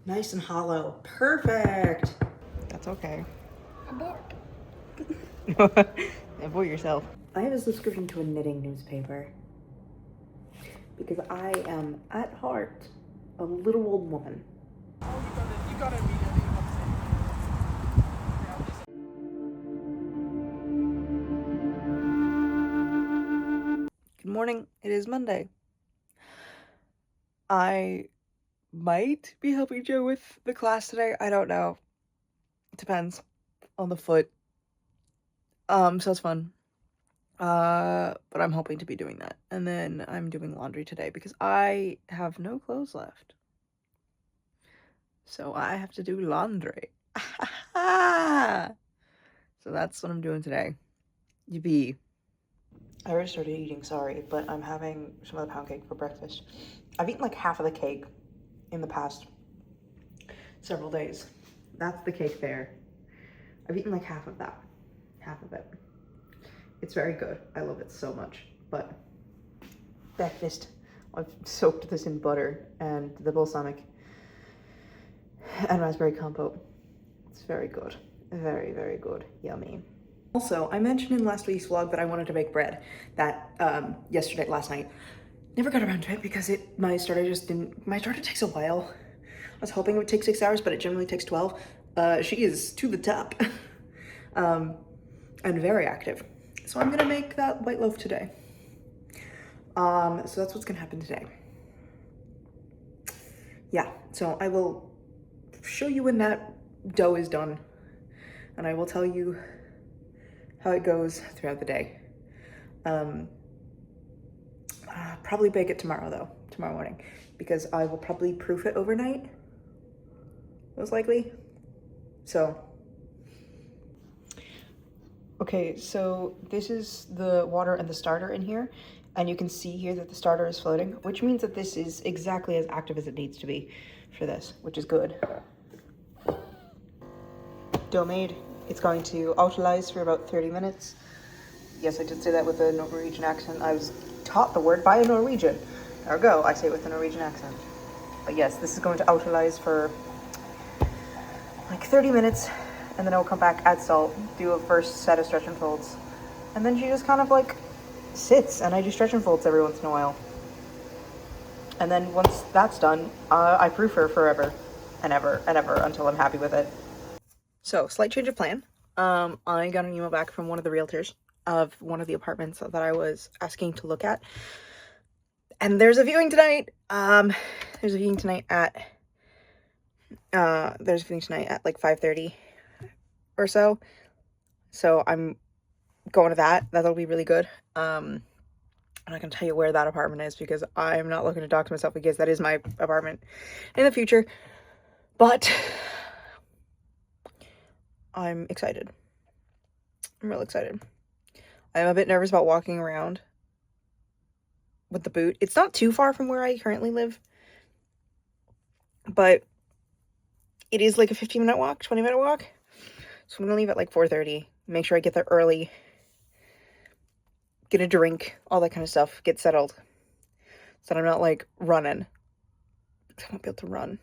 Nice and hollow. Perfect. That's okay. Abort. Avoid yourself. I have a subscription to a knitting newspaper because I am, at heart, a little old woman. Oh, you gotta read it. Good morning. It is Monday. I might be helping Joe with the class today. I don't know. It depends on the foot. So it's fun. But I'm hoping to be doing that. And then I'm doing laundry today because I have no clothes left. So I have to do laundry. So that's what I'm doing today. Yippee. I already started eating, sorry, but I'm having some of the pound cake for breakfast. I've eaten like half of the cake in the past several days. That's the cake there. I've eaten like half of that. Half of it. It's very good. I love it so much. But breakfast, I've soaked this in butter and the balsamic and raspberry compote. It's very good. Very, very good. Yummy. Also, I mentioned in last week's vlog that I wanted to bake bread that last night. Never got around to it because my starter takes a while. I was hoping it would take 6 hours, but it generally takes 12. She is to the top and very active. So I'm gonna make that white loaf today. So that's what's gonna happen today. Yeah, so I will show you when that dough is done, and I will tell you how it goes throughout the day. Probably bake it tomorrow morning, because I will probably proof it overnight, most likely. So, okay, so this is the water and the starter in here, and you can see here that the starter is floating, which means that this is exactly as active as it needs to be for this, which is good. Dough made. It's going to autolyze for about 30 minutes. Yes, I did say that with a Norwegian accent. I was taught the word by a Norwegian. There we go, I say it with a Norwegian accent. But yes, this is going to autolyze for like 30 minutes, and then I will come back, add salt, do a first set of stretch and folds. And then she just kind of like sits, and I do stretch and folds every once in a while. And then once that's done, I proof her forever and ever and ever until I'm happy with it. So, slight change of plan. I got an email back from one of the realtors of one of the apartments that I was asking to look at. And there's a viewing tonight. There's a viewing tonight at like 5:30 or so. So I'm going to that. That'll be really good. I'm not gonna tell you where that apartment is because I'm not looking to dox myself, because that is my apartment in the future. But I'm excited. I'm real excited. I'm a bit nervous about walking around with the boot. It's not too far from where I currently live, but it is like a 15-minute walk, 20-minute walk. So I'm gonna leave at like 4:30. Make sure I get there early, get a drink, all that kind of stuff, get settled, so that I'm not like running. I won't be able to run.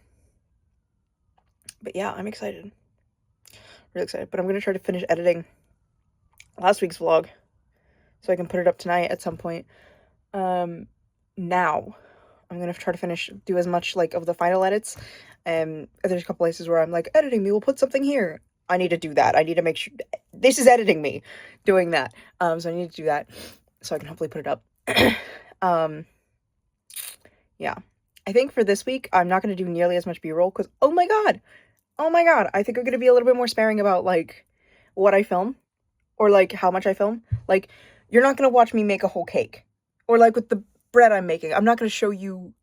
But yeah, I'm excited. Really excited. But I'm gonna try to finish editing last week's vlog so I can put it up tonight at some point. Now I'm gonna try to do as much like of the final edits. There's a couple places where I'm like, editing me, we'll put something here. I need to do that. I need to make sure this is editing me doing that. So I need to do that so I can hopefully put it up. Yeah. I think for this week, I'm not going to do nearly as much B-roll because, oh my god, I think I'm going to be a little bit more sparing about, like, what I film or, like, how much I film. Like, you're not going to watch me make a whole cake, or, like, with the bread I'm making. I'm not going to show you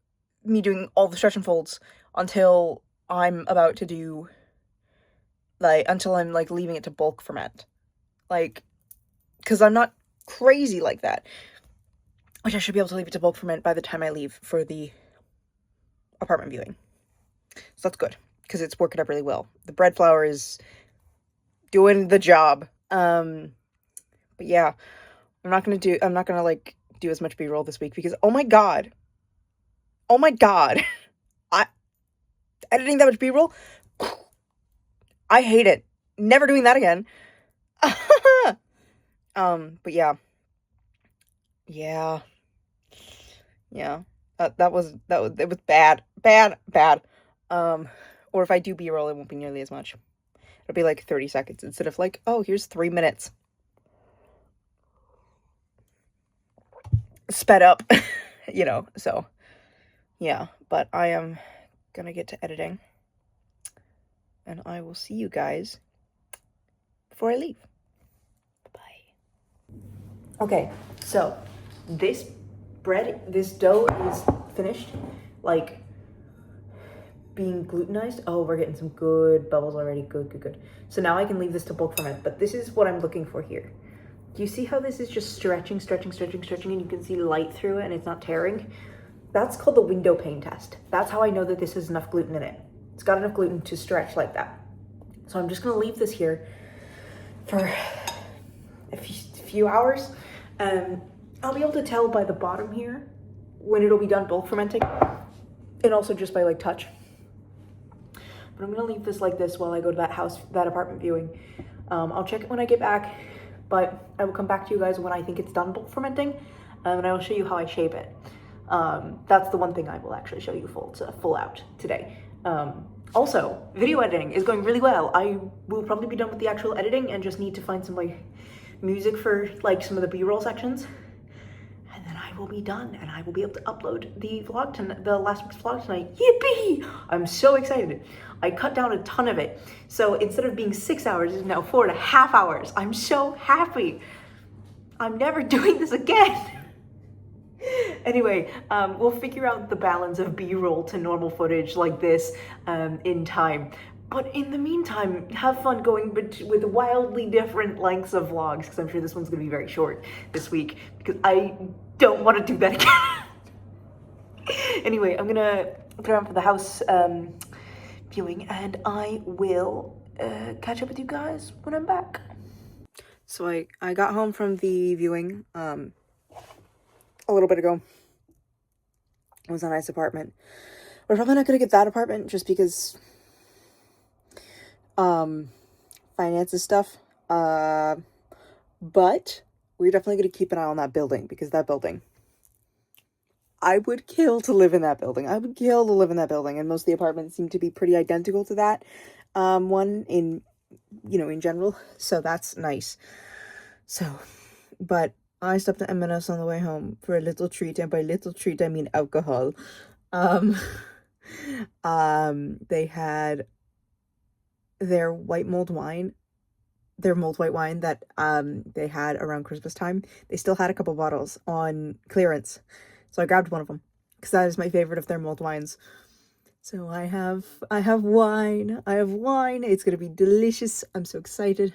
me doing all the stretch and folds until I'm about to do, like, until I'm, like, leaving it to bulk ferment. Like, because I'm not crazy like that. Which I should be able to leave it to bulk ferment by the time I leave for the apartment viewing. So that's good, because it's working up really well. The bread flour is doing the job. But yeah, I'm not gonna like do as much B-roll this week because oh my god, I editing that much B-roll. I hate it. Never doing that again. But yeah. Yeah. It was bad. Bad. Or if I do B-roll, it won't be nearly as much. It'll be like 30 seconds instead of like, oh, here's 3 minutes. Sped up, so yeah, but I am gonna get to editing and I will see you guys before I leave. Bye. Okay, so this dough is finished, like being glutenized. Oh, we're getting some good bubbles already. Good. So now I can leave this to bulk ferment, but this is what I'm looking for here. Do you see how this is just stretching, and you can see light through it and it's not tearing? That's called the window pane test. That's how I know that this has enough gluten in it. It's got enough gluten to stretch like that. So I'm just gonna leave this here for a few hours. I'll be able to tell by the bottom here when it'll be done bulk fermenting, and also just by like touch. But I'm gonna leave this like this while I go to that apartment viewing. I'll check it when I get back, but I will come back to you guys when I think it's done bulk fermenting, and I will show you how I shape it. That's the one thing I will actually show you full out today. Also, video editing is going really well. I will probably be done with the actual editing and just need to find some like music for like some of the B-roll sections. And then I will be done and I will be able to upload the last week's vlog tonight. Yippee! I'm so excited. I cut down a ton of it. So instead of being 6 hours, it's now 4.5 hours. I'm so happy. I'm never doing this again. Anyway, we'll figure out the balance of B-roll to normal footage like this in time. But in the meantime, have fun going with wildly different lengths of vlogs, because I'm sure this one's going to be very short this week, because I don't want to do that again. Anyway, I'm going to throw on for the house viewing, and I will catch up with you guys when I'm back. So I got home from the viewing a little bit ago. It was a nice apartment. We're probably not gonna get that apartment just because finances stuff. But we're definitely gonna keep an eye on that building, because that building, I would kill to live in that building. And most of the apartments seem to be pretty identical to that one in general. So that's nice. So, but I stopped at M&S on the way home for a little treat, and by little treat I mean alcohol. They had their white mold wine, their mulled white wine that they had around Christmas time. They still had a couple bottles on clearance, so I grabbed one of them because that is my favorite of their mulled wines. So I have wine. It's gonna be delicious. I'm so excited.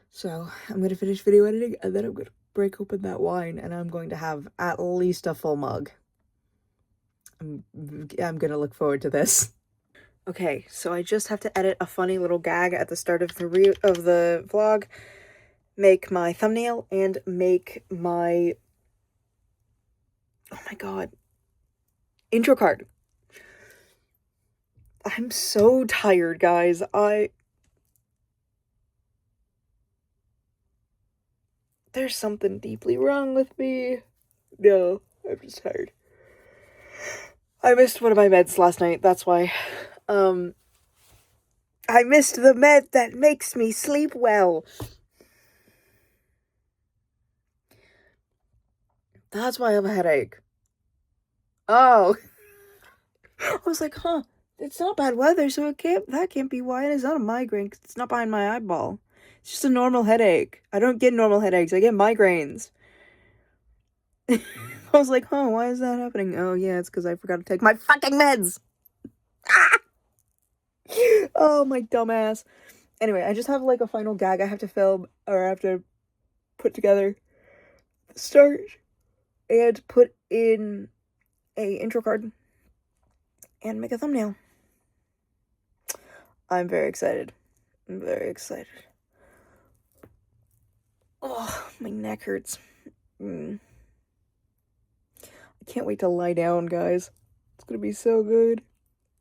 So I'm gonna finish video editing, and then I'm gonna break open that wine, and I'm going to have at least a full mug. I'm gonna look forward to this. Okay, so I just have to edit a funny little gag at the start of the vlog, make my thumbnail, and make my, oh my god, intro card. I'm so tired, guys. There's something deeply wrong with me. No, I'm just tired. I missed one of my meds last night, that's why. I missed the med that makes me sleep well. That's why I have a headache. Oh. I was like, huh, it's not bad weather, so that can't be why. And it's not a migraine, 'cause it's not behind my eyeball. It's just a normal headache. I don't get normal headaches, I get migraines. I was like, huh, why is that happening? Oh, yeah, it's because I forgot to take my fucking meds. Ah! Oh, my dumbass. Anyway, I just have like a final gag I have to film, or I have to put together, start, and put in a intro card, and make a thumbnail. I'm very excited. Oh, my neck hurts. I can't wait to lie down, guys. It's gonna be so good.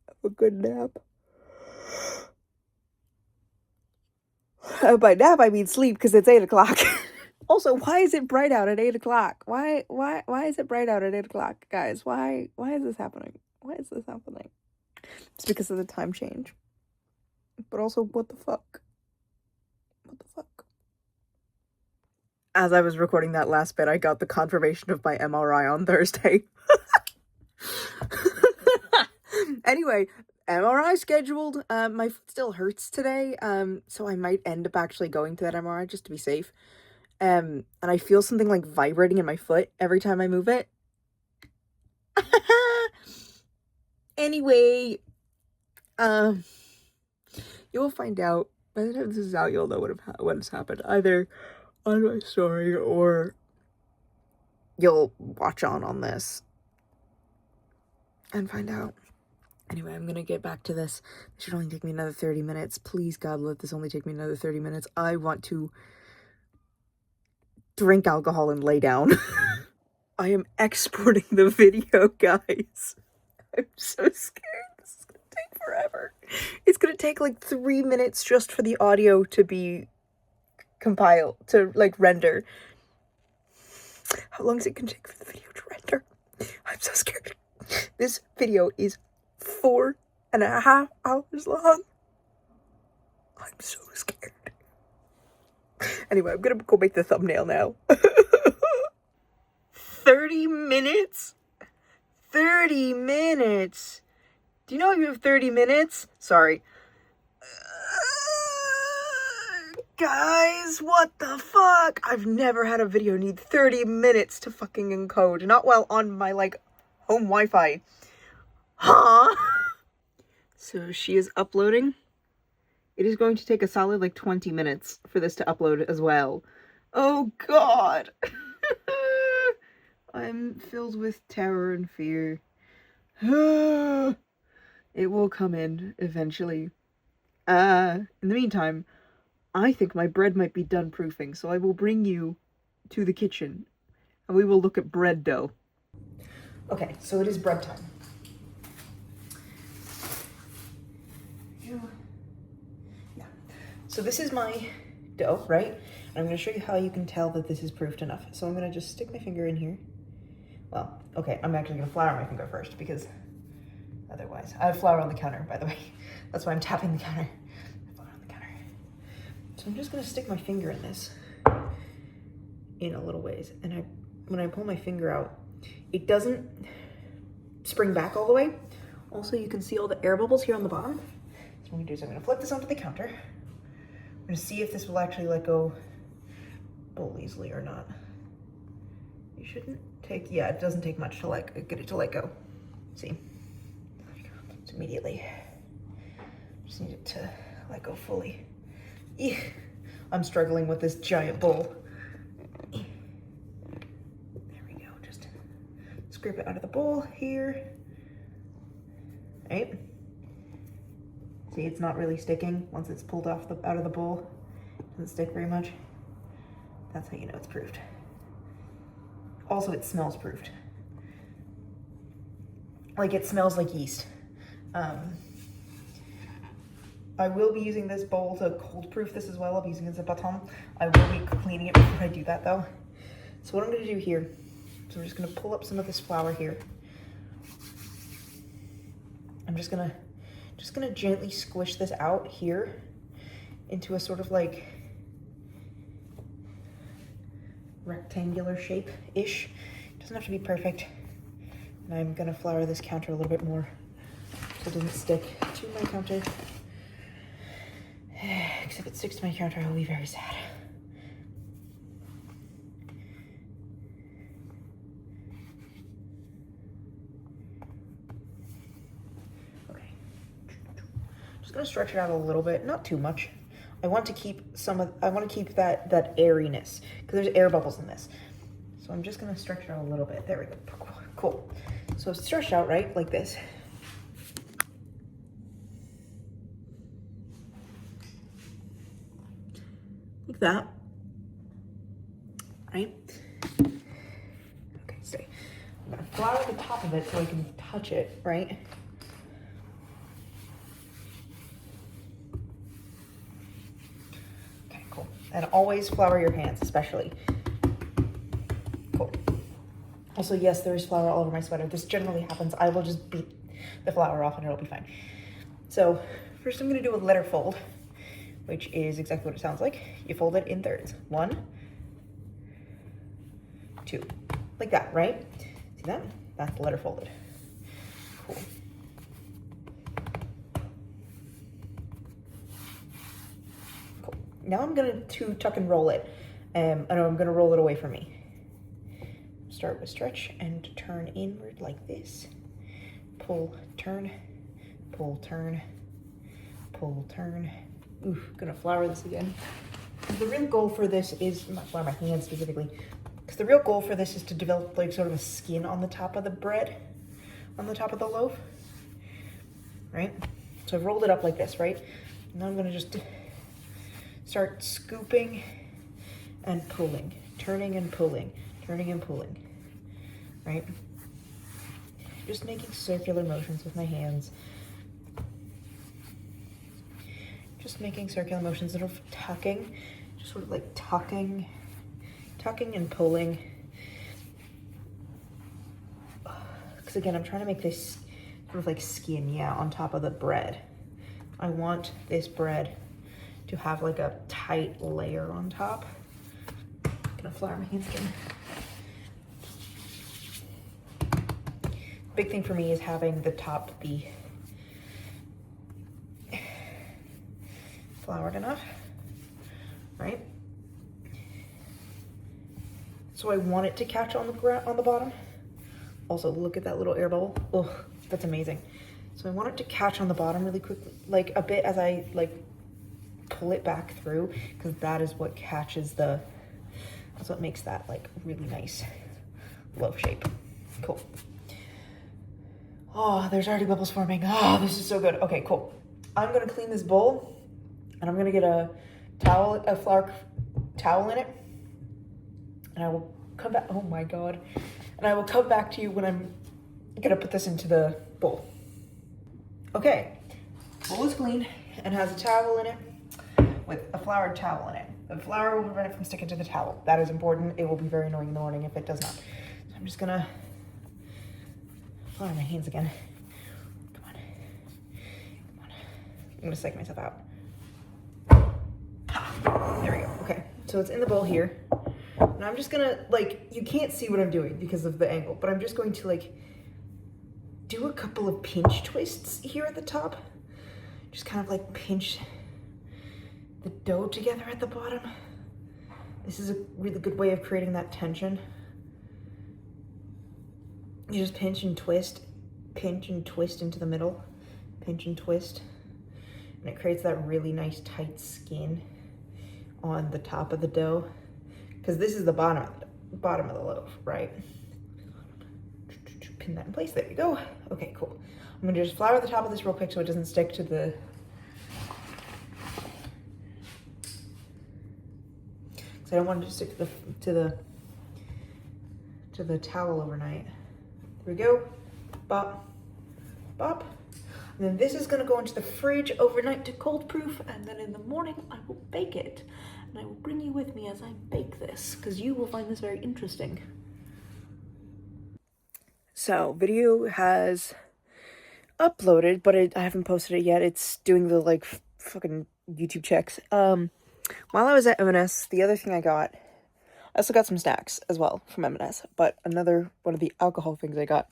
have a good nap. By nap, I mean sleep, because it's 8 o'clock. Also, why is it bright out at 8 o'clock? Why is it bright out at 8 o'clock, guys? Why is this happening? Why is this happening? It's because of the time change. But also, what the fuck? What the fuck? As I was recording that last bit, I got the confirmation of my MRI on Thursday. Anyway, MRI scheduled. My foot still hurts today, so I might end up actually going to that MRI just to be safe. And I feel something like vibrating in my foot every time I move it. Anyway, you'll find out by the time this is out. You'll know what has happened, either on my story or you'll watch on this and find out. Anyway, I'm gonna get back to this. It should only take me another 30 minutes. Please, God, let this only take me another 30 minutes. I want to drink alcohol and lay down. I am exporting the video, guys. I'm so scared. This is gonna take forever. It's gonna take like 3 minutes just for the audio to be compiled, to like render. How long is it gonna take for the video to render? I'm so scared. This video is 4.5 hours long. I'm so scared. Anyway, I'm gonna go make the thumbnail now. 30 minutes? 30 minutes. Do you know you have 30 minutes? Sorry. Guys, what the fuck? I've never had a video need 30 minutes to fucking encode. Not while on my, like, home Wi-Fi. Huh? So she is uploading. It is going to take a solid, like, 20 minutes for this to upload as well. Oh, God. I'm filled with terror and fear. It will come in eventually. In the meantime, I think my bread might be done proofing, so I will bring you to the kitchen and we will look at bread dough. Okay, so it is bread time. Yeah. So this is my dough, right? And I'm going to show you how you can tell that this is proofed enough. So I'm going to just stick my finger in here. Well, okay, I'm actually going to flour my finger first because otherwise, I have flour on the counter, by the way. That's why I'm tapping the counter. Flour on the counter. So I'm just going to stick my finger in this in a little ways. And when I pull my finger out, it doesn't spring back all the way. Also, you can see all the air bubbles here on the bottom. So what I'm going to do is I'm going to flip this onto the counter. I'm going to see if this will actually let go bowl easily or not. You shouldn't take, yeah, it doesn't take much to get it to let go. See? So immediately, just need it to let go fully. Eek. I'm struggling with this giant bowl. There we go, just scrape it out of the bowl here. Right? See, it's not really sticking once it's pulled off out of the bowl. It doesn't stick very much. That's how you know it's proofed. Also, it smells proofed. Like, it smells like yeast. I will be using this bowl to cold proof this as well. I'll be using it as a baton. I will be cleaning it before I do that though. So what I'm gonna do here, so I'm just gonna pull up some of this flour here. I'm just gonna gently squish this out here into a sort of like rectangular shape-ish. Doesn't have to be perfect. And I'm gonna flour this counter a little bit more so it doesn't stick to my counter. Because if it sticks to my counter, I will be very sad. Okay. Just gonna stretch it out a little bit, not too much. I want to keep that airiness because there's air bubbles in this. So I'm just gonna stretch it out a little bit. There we go. Cool. So it's stretched out, right? Like this. Like that. Right? Okay, stay. I'm gonna flour the top of it so I can touch it, right? And always flour your hands, especially. Cool. Also, yes, there is flour all over my sweater. This generally happens. I will just beat the flour off and it'll be fine. So first I'm gonna do a letter fold, which is exactly what it sounds like. You fold it in thirds. 1, 2, like that, right? See that? That's the letter folded. Cool. Cool. Now I'm gonna tuck and roll it. I'm gonna roll it away from me. Start with stretch and turn inward like this. Pull, turn, pull, turn, pull, turn. Oof, gonna flour this again. The real goal for this is, not flour my hands specifically, because the real goal for this is to develop like sort of a skin on the top of the bread, on the top of the loaf, right? So I've rolled it up like this, right? Now I'm gonna just start scooping and pulling, turning and pulling, turning and pulling, right? Just making circular motions with my hands. Just making circular motions that are tucking, just sort of like tucking and pulling. Because again, I'm trying to make this sort of like skin, yeah, on top of the bread. I want this bread to have like a tight layer on top. I'm gonna flour my hands again. Big thing for me is having the top be floured enough, right? So I want it to catch on the ground, on the bottom. Also, look at that little air bubble. Oh, that's amazing. So I want it to catch on the bottom really quickly, like a bit as I like pull it back through, because that is what catches the, that's what makes that like really nice loaf shape. Cool. Oh, there's already bubbles forming. Oh, this is so good. Okay, cool. I'm gonna clean this bowl and I'm gonna get a towel, a flour towel in it, and I will come back. Oh my God. And I will come back to you when I'm gonna put this into the bowl. Okay, bowl is clean and has a towel in it with a floured towel in it. The flour will prevent it from sticking to the towel. That is important. It will be very annoying in the morning if it does not. So I'm just gonna flour my hands again. Come on, come on. I'm gonna psych myself out. Ha, there we go. Okay, so it's in the bowl here. And I'm just gonna, like, you can't see what I'm doing because of the angle, but I'm just going to like do a couple of pinch twists here at the top. Just kind of like pinch the dough together at the bottom. This is a really good way of creating that tension. You just pinch and twist into the middle, pinch and twist. And it creates that really nice tight skin on the top of the dough. Because this is the bottom of the loaf, right? Pin that in place, there you go. Okay, cool. I'm gonna just flour the top of this real quick so it doesn't stick to the, because I don't want it to stick to the towel overnight. There we go, bop, bop. And then this is gonna go into the fridge overnight to cold proof, and then in the morning I will bake it. And I will bring you with me as I bake this, because you will find this very interesting. So, video has uploaded, but I haven't posted it yet. It's doing the like fucking YouTube checks. While I was at M&S, the other thing I also got some snacks as well from M&S, but another one of the alcohol things I got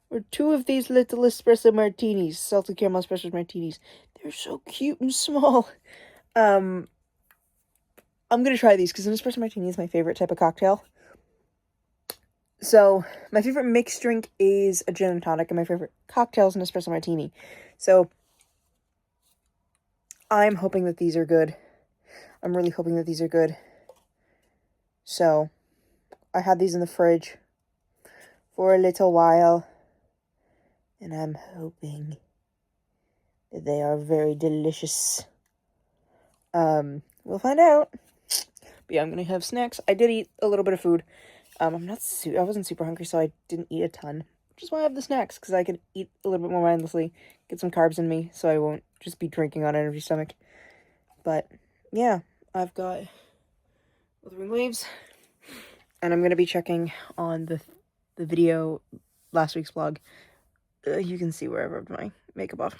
were 2 of these little espresso martinis, salted caramel espresso martinis. They're so cute and small. I'm gonna try these because an espresso martini is my favorite type of cocktail. So my favorite mixed drink is a gin and tonic, and my favorite cocktail is an espresso martini. So I'm hoping that these are good. I'm really hoping that these are good. So I had these in the fridge for a little while, and I'm hoping that they are very delicious. We'll find out. But yeah, I'm gonna have snacks. I did eat a little bit of food. I wasn't super hungry, so I didn't eat a ton. Which is why I have the snacks, because I can eat a little bit more mindlessly, get some carbs in me, so I won't just be drinking on an empty stomach. But yeah, I've got Wuthering Waves. And I'm going to be checking on the video last week's vlog. You can see where I rubbed my makeup off.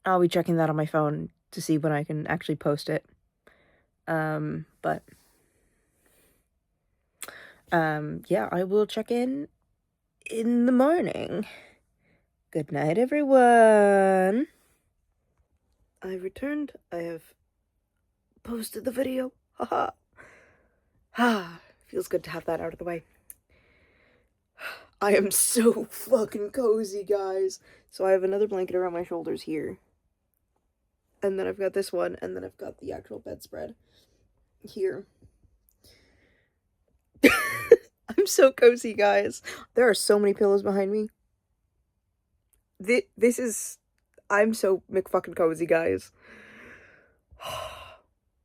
I'll be checking that on my phone to see when I can actually post it. But yeah, I will check in the morning. Good night, everyone. I've returned. I have posted the video. Haha. Feels good to have that out of the way. I am so fucking cozy, guys. So I have another blanket around my shoulders here. And then I've got this one, and then I've got the actual bedspread here. I'm so cozy, guys. There are so many pillows behind me. This is... I'm so McFucking cozy, guys.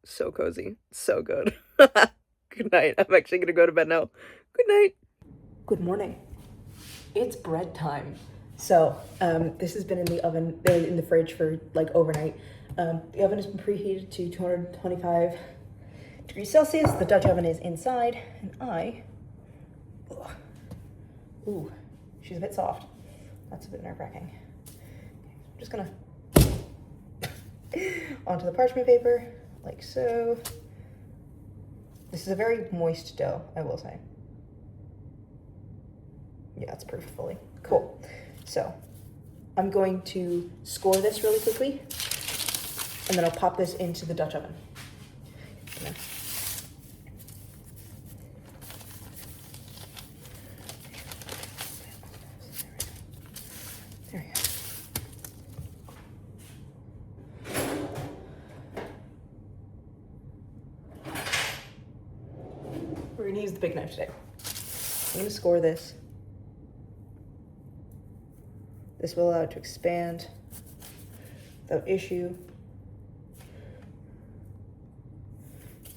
So cozy. So good. Good night. I'm actually gonna go to bed now. Good night. Good morning. It's bread time. So, this has been in the oven, in the fridge for like overnight. The oven has been preheated to 225 degrees Celsius. The Dutch oven is inside, and ooh, she's a bit soft. That's a bit nerve-wracking. I'm just gonna onto the parchment paper, like so. This is a very moist dough, I will say. Yeah, it's proof fully. Cool. So, I'm going to score this really quickly, and then I'll pop this into the Dutch oven. There we go. We're gonna use the big knife today. I'm gonna score this. This will allow it to expand without issue.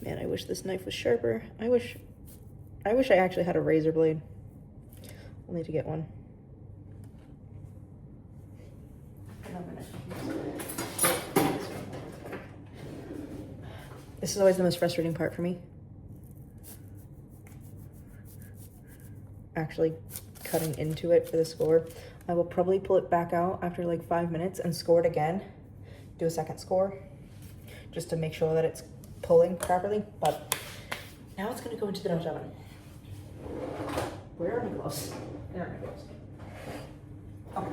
Man, I wish this knife was sharper. I wish I actually had a razor blade. I'll need to get one. This is always the most frustrating part for me. Actually cutting into it for the score. I will probably pull it back out after like 5 minutes and score it again. Do a second score just to make sure that it's pulling properly. But now it's gonna go into the Dutch oven. Where are my gloves? There are my gloves. Okay.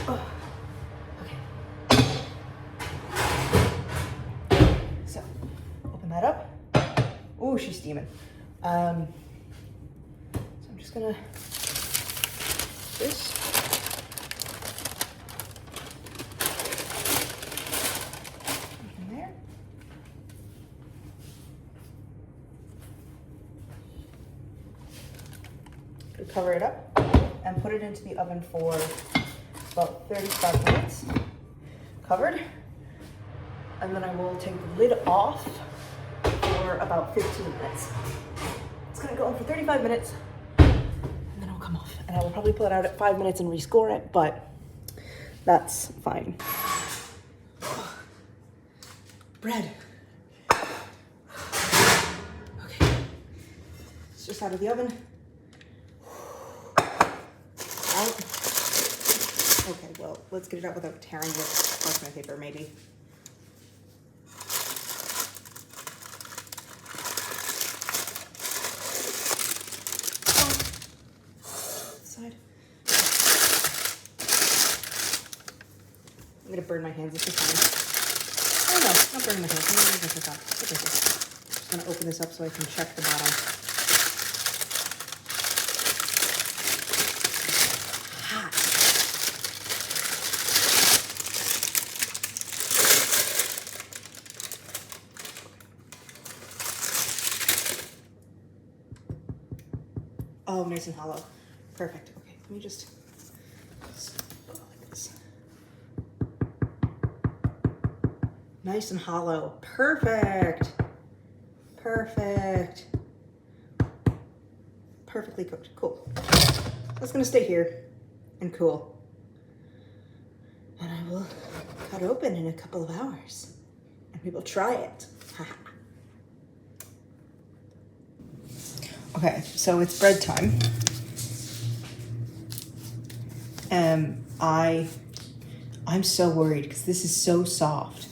Oh. Okay. So, open that up. Ooh, she's steaming. So I'm just gonna this. In there. Cover it up and put it into the oven for about 35 minutes. Covered. And then I will take the lid off for about 15 minutes. It's gonna go on for 35 minutes and then it'll come off. And I will probably pull it out at 5 minutes and rescore it, but that's fine. Bread. Okay. It's just out of the oven. Out. Okay, well, let's get it out without tearing the parchment paper, maybe. I'm gonna burn my hands. This is fine. Oh no, not burning my hands. I'm gonna this up. Look at this. I'm just gonna open this up so I can check the bottom. Hot. Oh, nice and hollow. Perfect. Okay, let me just go like this. Nice and hollow. Perfect. Perfect. Perfectly cooked. Cool. That's gonna stay here and cool. And I will cut open in a couple of hours. And we will try it. Okay, so it's bread time. I'm so worried because this is so soft.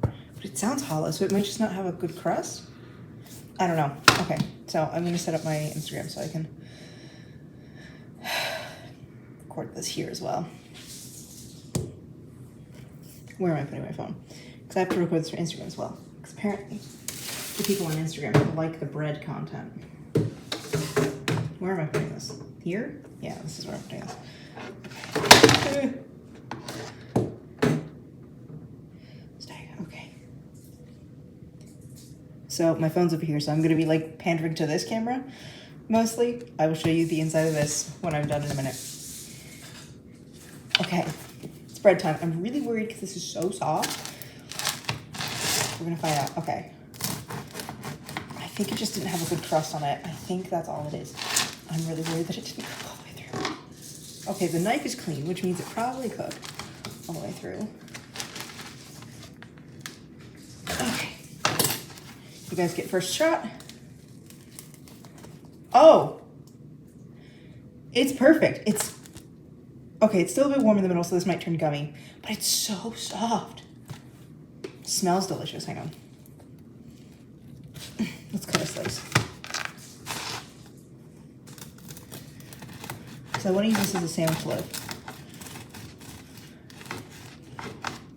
But it sounds hollow, so it might just not have a good crust. I don't know. Okay, so I'm gonna set up my Instagram so I can record this here as well. Where am I putting my phone? Because I have to record this for Instagram as well. Because apparently the people on Instagram like the bread content. Where am I putting this? Here? Yeah, this is where I'm putting this. Stay. Okay. So my phone's over here, so I'm gonna be like pandering to this camera mostly. I will show you the inside of this when I'm done in a minute. Okay, it's bread time. I'm really worried because this is so soft. We're gonna find out. Okay. I think it just didn't have a good crust on it. I think that's all it is. I'm really worried that it didn't cook all the way through. Okay, the knife is clean, which means it probably cooked all the way through. Okay. You guys get first shot. Oh! It's perfect. It's okay, it's still a bit warm in the middle, so this might turn gummy, but it's so soft. It smells delicious. Hang on. Let's cut a slice. So I want to use this as a sandwich loaf.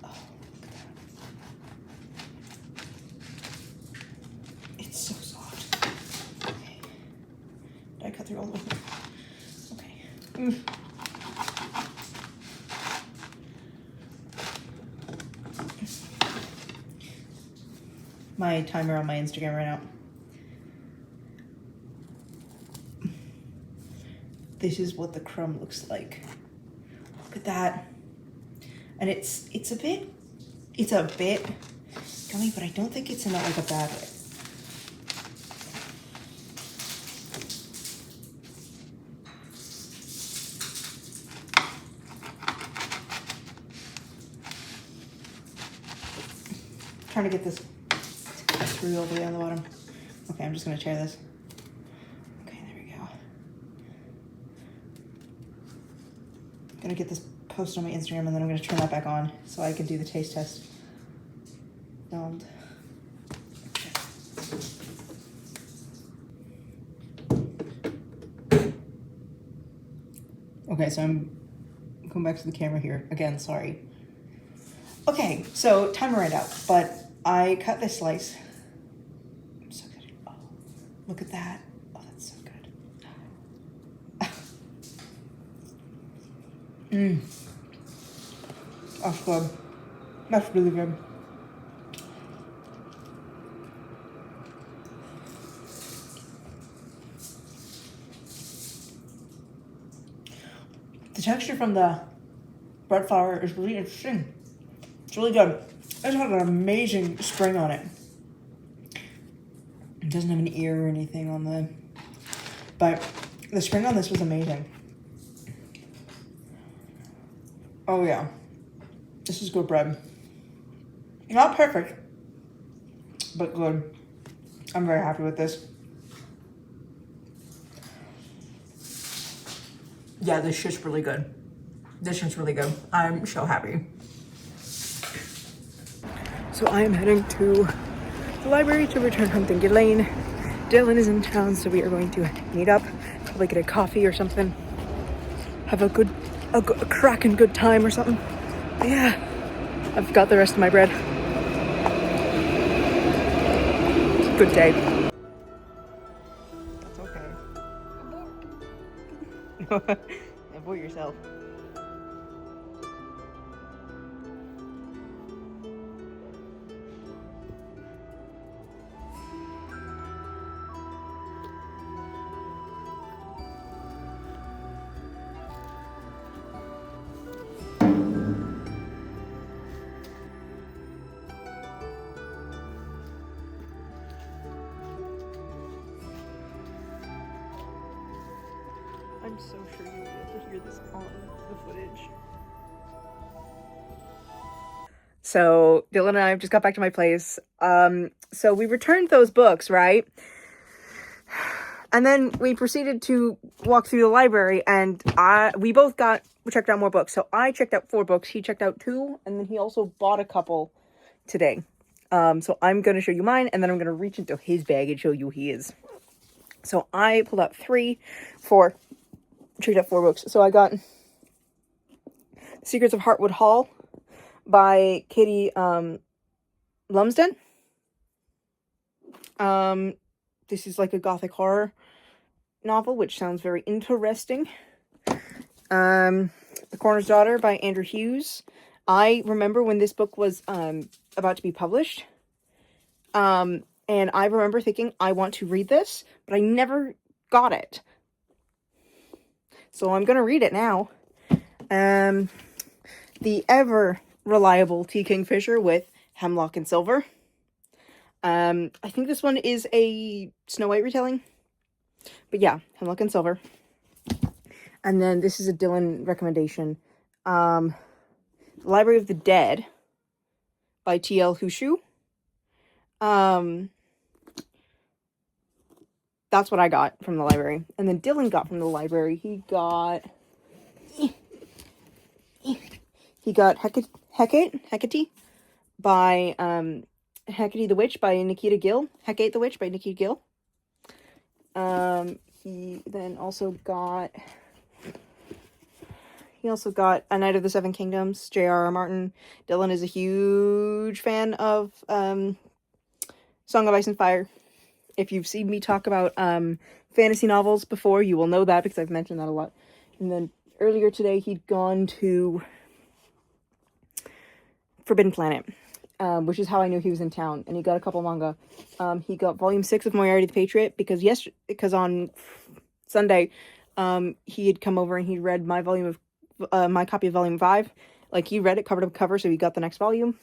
Oh, look at that. It's so soft. Okay. Did I cut through all the way? Okay. My timer on my Instagram right now. This is what the crumb looks like. Look at that. And it's a bit gummy, but I don't think it's in like a bad way. Trying to get this through all the way on the bottom. Okay, I'm just gonna tear this. Okay, there we go. Gonna get this posted on my Instagram and then I'm gonna turn that back on so I can do the taste test. Filmed. Okay, so I'm going back to the camera here. Again, sorry. Okay, so timer ran out, but I cut this slice. I'm so good. Oh, look at that. Oh, that's so good. That's good. That's really good. The texture from the bread flour is really interesting. It's really good. It has an amazing spring on it. It doesn't have an ear or anything on the, but the spring on this was amazing. Oh yeah, this is good bread. Not perfect, but good. I'm very happy with this. Yeah, this shit's really good. This shit's really good. I'm so happy. So I am heading to the library to return home to Ghislaine. Dylan is in town, so we are going to meet up, probably get a coffee or something. Have a cracking good time or something. But yeah, I've got the rest of my bread. Good day. That's okay. Avoid yourself. I'm so sure you'll be able to hear this on the footage. So Dylan and I just got back to my place. So we returned those books, right? And then we proceeded to walk through the library, and we checked out more books. So I checked out 4 books, he checked out 2, and then he also bought a couple today. So I'm going to show you mine, and then I'm going to reach into his bag and show you his. So I pulled out checked out 4 books. So I got Secrets of Heartwood Hall by Katie Lumsden. This is like a gothic horror novel, which sounds very interesting. The Coroner's Daughter by Andrew Hughes. I remember when this book was about to be published. And I remember thinking, I want to read this, but I never got it. So I'm gonna read it now. The ever reliable T. Kingfisher with Hemlock and Silver. I think this one is a Snow White retelling. But yeah, Hemlock and Silver. And then this is a Dylan recommendation. Library of the Dead by T.L. Hushu. That's what I got from the library. And then Dylan got from the library. He got Hecate by Hecate the Witch by Nikita Gill. Hecate the Witch by Nikita Gill. He also got A Knight of the Seven Kingdoms, J.R.R. Martin. Dylan is a huge fan of Song of Ice and Fire. If you've seen me talk about fantasy novels before, you will know that because I've mentioned that a lot. And then earlier today, he'd gone to Forbidden Planet, which is how I knew he was in town. And he got a couple manga. He got volume 6 of Moriarty the Patriot because on Sunday, he had come over and he read my copy of volume 5. Like, he read it cover to cover, so he got the next volume.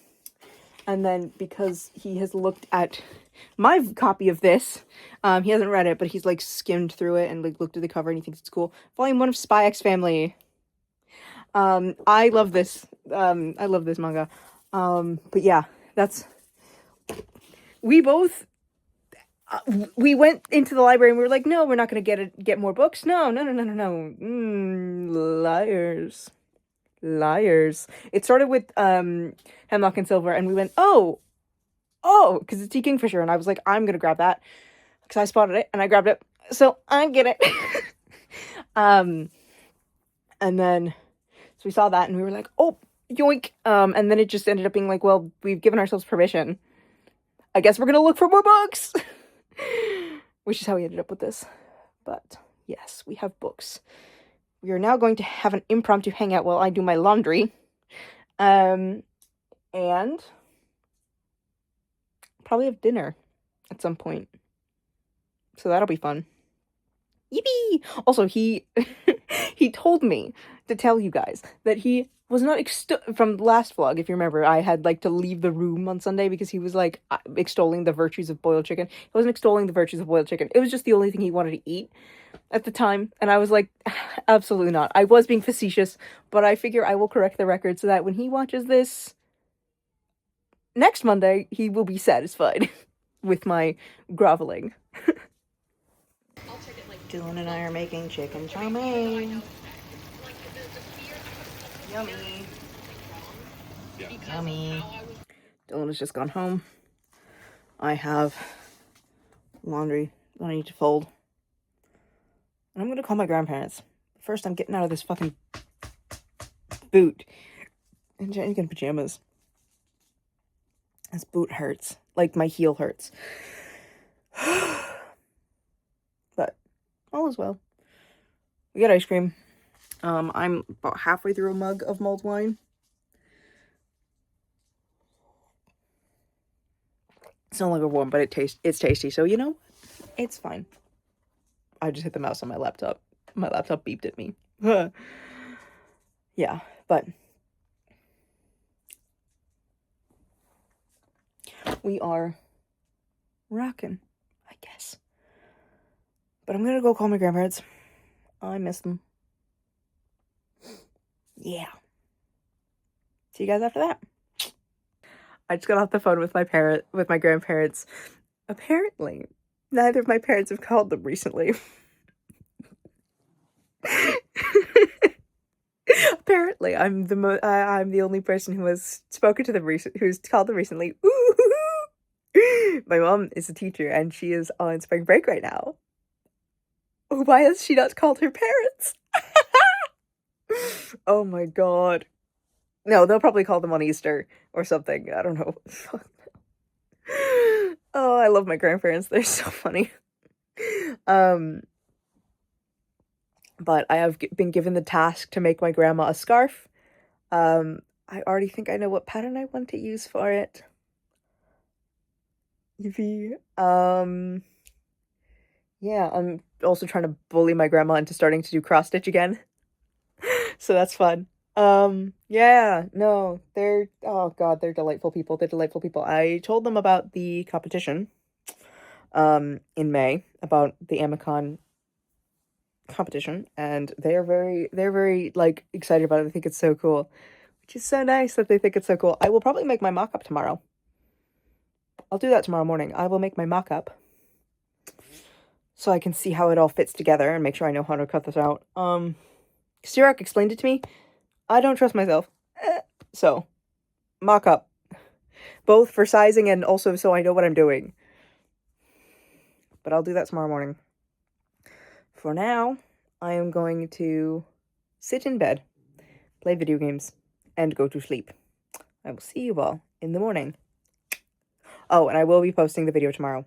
And then because he has looked at my copy of this, he hasn't read it, but he's like skimmed through it and like looked at the cover and he thinks it's cool. Volume 1 of Spy X Family. I love this. I love this manga. But yeah, we both, we went into the library and we were like, no, we're not going to get more books. No. Liars. It started with, Hemlock and Silver, and we went, oh, because it's T. Kingfisher, and I was like, I'm going to grab that, because I spotted it, and I grabbed it, so I get it. And then, so we saw that, and we were like, oh, yoink, and then it just ended up being like, well, we've given ourselves permission. I guess we're going to look for more books! Which is how we ended up with this. But, yes, we have books. We are now going to have an impromptu hangout while I do my laundry. And probably have dinner at some point. So that'll be fun. Yippee! Also, he told me to tell you guys that he was not from the last vlog, if you remember, I had like to leave the room on Sunday because he was like extolling the virtues of boiled chicken. He wasn't extolling the virtues of boiled chicken. It was just the only thing he wanted to eat at the time, and I was like, absolutely not. I was being facetious, but I figure I will correct the record so that when he watches this next Monday, he will be satisfied with my groveling. Dylan and I are making chicken chow mein. Yummy. Yummy. Dylan has just gone home. I have laundry that I need to fold. And I'm gonna call my grandparents. First, I'm getting out of this fucking boot and changing in pajamas. This boot hurts. Like, my heel hurts. But all is well. We got ice cream. I'm about halfway through a mug of mulled wine. It's no longer warm, but it's tasty. So, you know, it's fine. I just hit the mouse on my laptop. My laptop beeped at me. Yeah, but we are rocking, I guess. But I'm gonna go call my grandparents. I miss them. Yeah. See you guys after that. I just got off the phone with my grandparents. Apparently, neither of my parents have called them recently. Apparently, I'm the only person who has spoken to them who's called them recently. Ooh. My mom is a teacher and she is on spring break right now. Why has she not called her parents? Oh my god. No, they'll probably call them on Easter or something. I don't know. Oh, I love my grandparents. They're so funny. But I have been given the task to make my grandma a scarf. I already think I know what pattern I want to use for it. Yippee. Yeah, I'm also trying to bully my grandma into starting to do cross stitch again. So that's fun. Yeah, no, oh god, they're delightful people. They're delightful people. I told them about the competition, in May, about the Amicon competition, and they're very, like, excited about it. They think it's so cool, which is so nice that they think it's so cool. I will probably make my mock-up tomorrow. I'll do that tomorrow morning. I will make my mock-up so I can see how it all fits together and make sure I know how to cut this out. Sirak explained it to me. I don't trust myself. So, mock-up. Both for sizing and also so I know what I'm doing. But I'll do that tomorrow morning. For now, I am going to sit in bed, play video games, and go to sleep. I will see you all in the morning. Oh, and I will be posting the video tomorrow.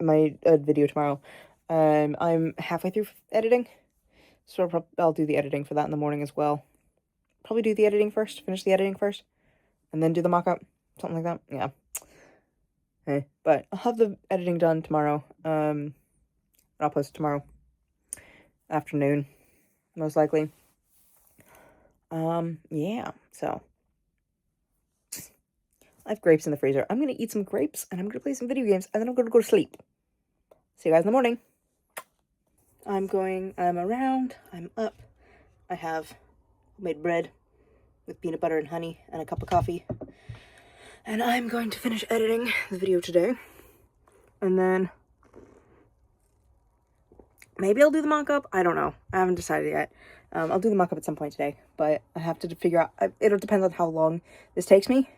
My video tomorrow. I'm halfway through editing, so I'll do the editing for that in the morning as well. Probably do the editing first, finish the editing first, and then do the mock-up, something like that. Yeah. Hey, but I'll have the editing done tomorrow. I'll post it tomorrow afternoon, most likely. Yeah. So I have grapes in the freezer. I'm gonna eat some grapes, and I'm gonna play some video games, and then I'm gonna go to sleep. See you guys in the morning. I'm around, I'm up. I have made bread with peanut butter and honey and a cup of coffee. And I'm going to finish editing the video today. And then maybe I'll do the mock-up. I don't know. I haven't decided yet. I'll do the mock-up at some point today, but I have to figure out, it'll depend on how long this takes me,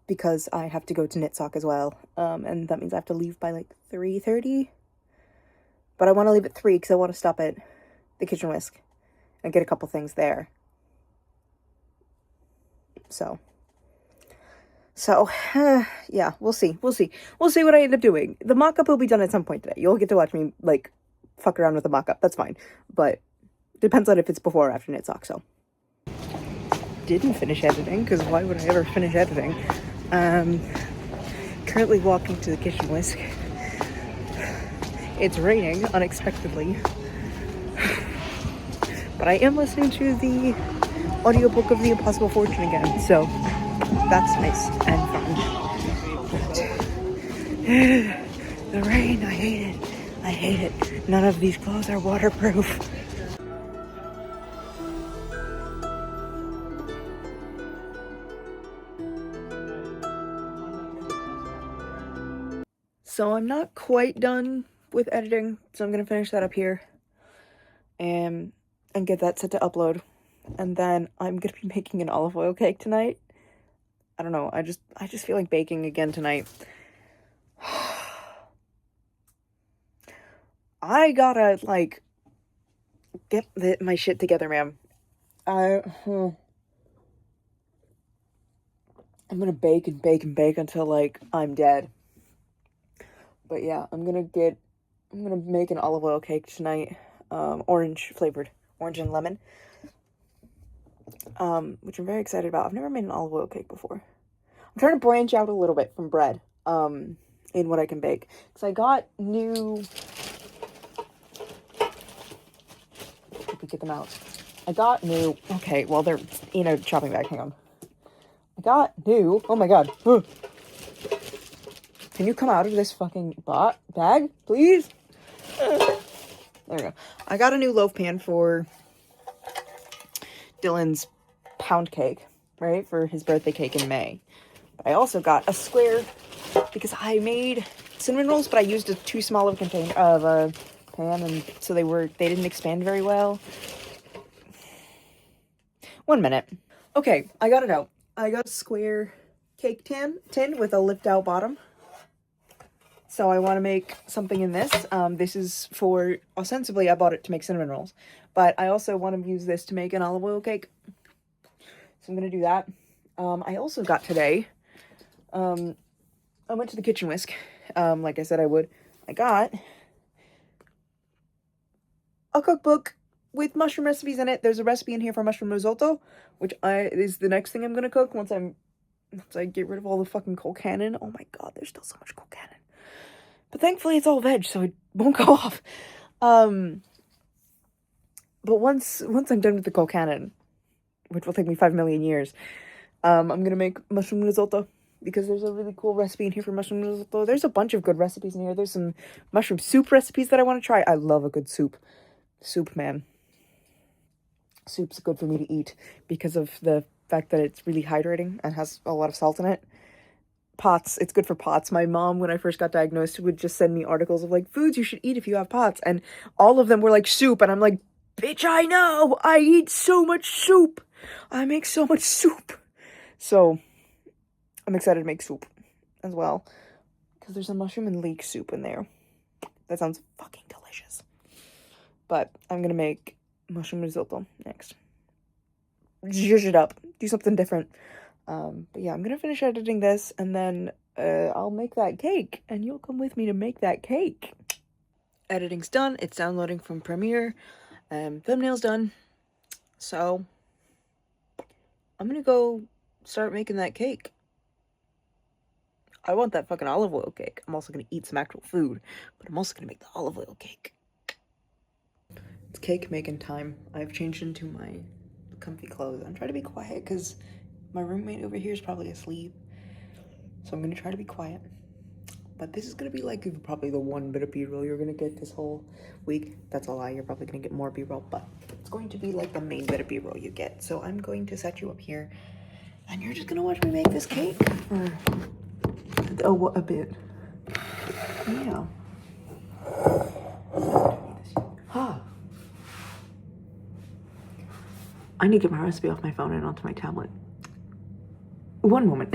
because I have to go to knit sock as well. And that means I have to leave by like 3:30. But I want to leave at 3 because I want to stop at the kitchen whisk and get a couple things there. So, yeah, we'll see. We'll see what I end up doing. The mock-up will be done at some point today. You'll get to watch me, like, fuck around with the mock-up. That's fine. But depends on if it's before or after knit sock, so. Didn't finish editing, because why would I ever finish editing? Currently walking to the kitchen whisk. It's raining unexpectedly. But I am listening to the audiobook of The Impossible Fortune again, so that's nice and fun. But the rain, I hate it. I hate it. None of these clothes are waterproof. So I'm not quite done with editing, so I'm gonna finish that up here and get that set to upload. And then I'm gonna be making an olive oil cake tonight. I don't know, I just feel like baking again tonight. I gotta, like, get my shit together, man. I'm gonna bake and bake and bake until, like, I'm dead. But yeah, I'm gonna make an olive oil cake tonight. Orange flavored, orange and lemon. Which I'm very excited about. I've never made an olive oil cake before. I'm trying to branch out a little bit from bread, in what I can bake. Because I got new... If we get them out. I got new... Okay, well, they're in a shopping bag. Hang on. I got new... Oh my god. Can you come out of this fucking bag, please? There we go. I got a new loaf pan for Dylan's pound cake, right? For his birthday cake in May. But I also got a square because I made cinnamon rolls, but I used a too small of a container of a pan, and so they didn't expand very well. 1 minute. Okay, I got it out. I got a square cake tin with a lift out bottom. So I want to make something in this. This is for, ostensibly I bought it to make cinnamon rolls, but I also want to use this to make an olive oil cake. So I'm going to do that. I also got today, I went to the kitchen whisk, like I said I would. I got a cookbook with mushroom recipes in it. There's a recipe in here for mushroom risotto, which is the next thing I'm going to cook once I get rid of all the fucking colcannon. Oh my god, there's still so much colcannon. But thankfully it's all veg, so it won't go off. But once I'm done with the colcannon, which will take me 5 million years, I'm gonna make mushroom risotto, because there's a really cool recipe in here for mushroom risotto. There's a bunch of good recipes in here. There's some mushroom soup recipes that I want to try. I love a good soup. Soup, man. Soup's good for me to eat because of the fact that it's really hydrating and has a lot of salt in it. POTS, it's good for POTS. My mom, when I first got diagnosed, would just send me articles of like foods you should eat if you have POTS, and all of them were like soup, and I'm like, bitch, I know, I eat so much soup, I make so much soup. So I'm excited to make soup as well, because there's a mushroom and leek soup in there. That sounds fucking delicious. But I'm gonna make mushroom risotto next. Zhuzh it up, do something different. But yeah, I'm gonna finish editing this, and then I'll make that cake, and you'll come with me to make that cake. Editing's done. It's downloading from Premiere. Thumbnail's done. So I'm gonna go start making that cake. I want that fucking olive oil cake. I'm also gonna eat some actual food, but I'm also gonna make the olive oil cake. It's cake making time. I've changed into my comfy clothes. I'm trying to be quiet because my roommate over here is probably asleep, so I'm gonna try to be quiet. But this is gonna be like probably the one bit of b-roll you're gonna get this whole week. That's a lie, you're probably gonna get more b-roll, but it's going to be like the main bit of b-roll you get. So I'm going to set you up here, and you're just gonna watch me make this cake for a bit. Yeah. Huh. I need to get my recipe off my phone and onto my tablet. One moment.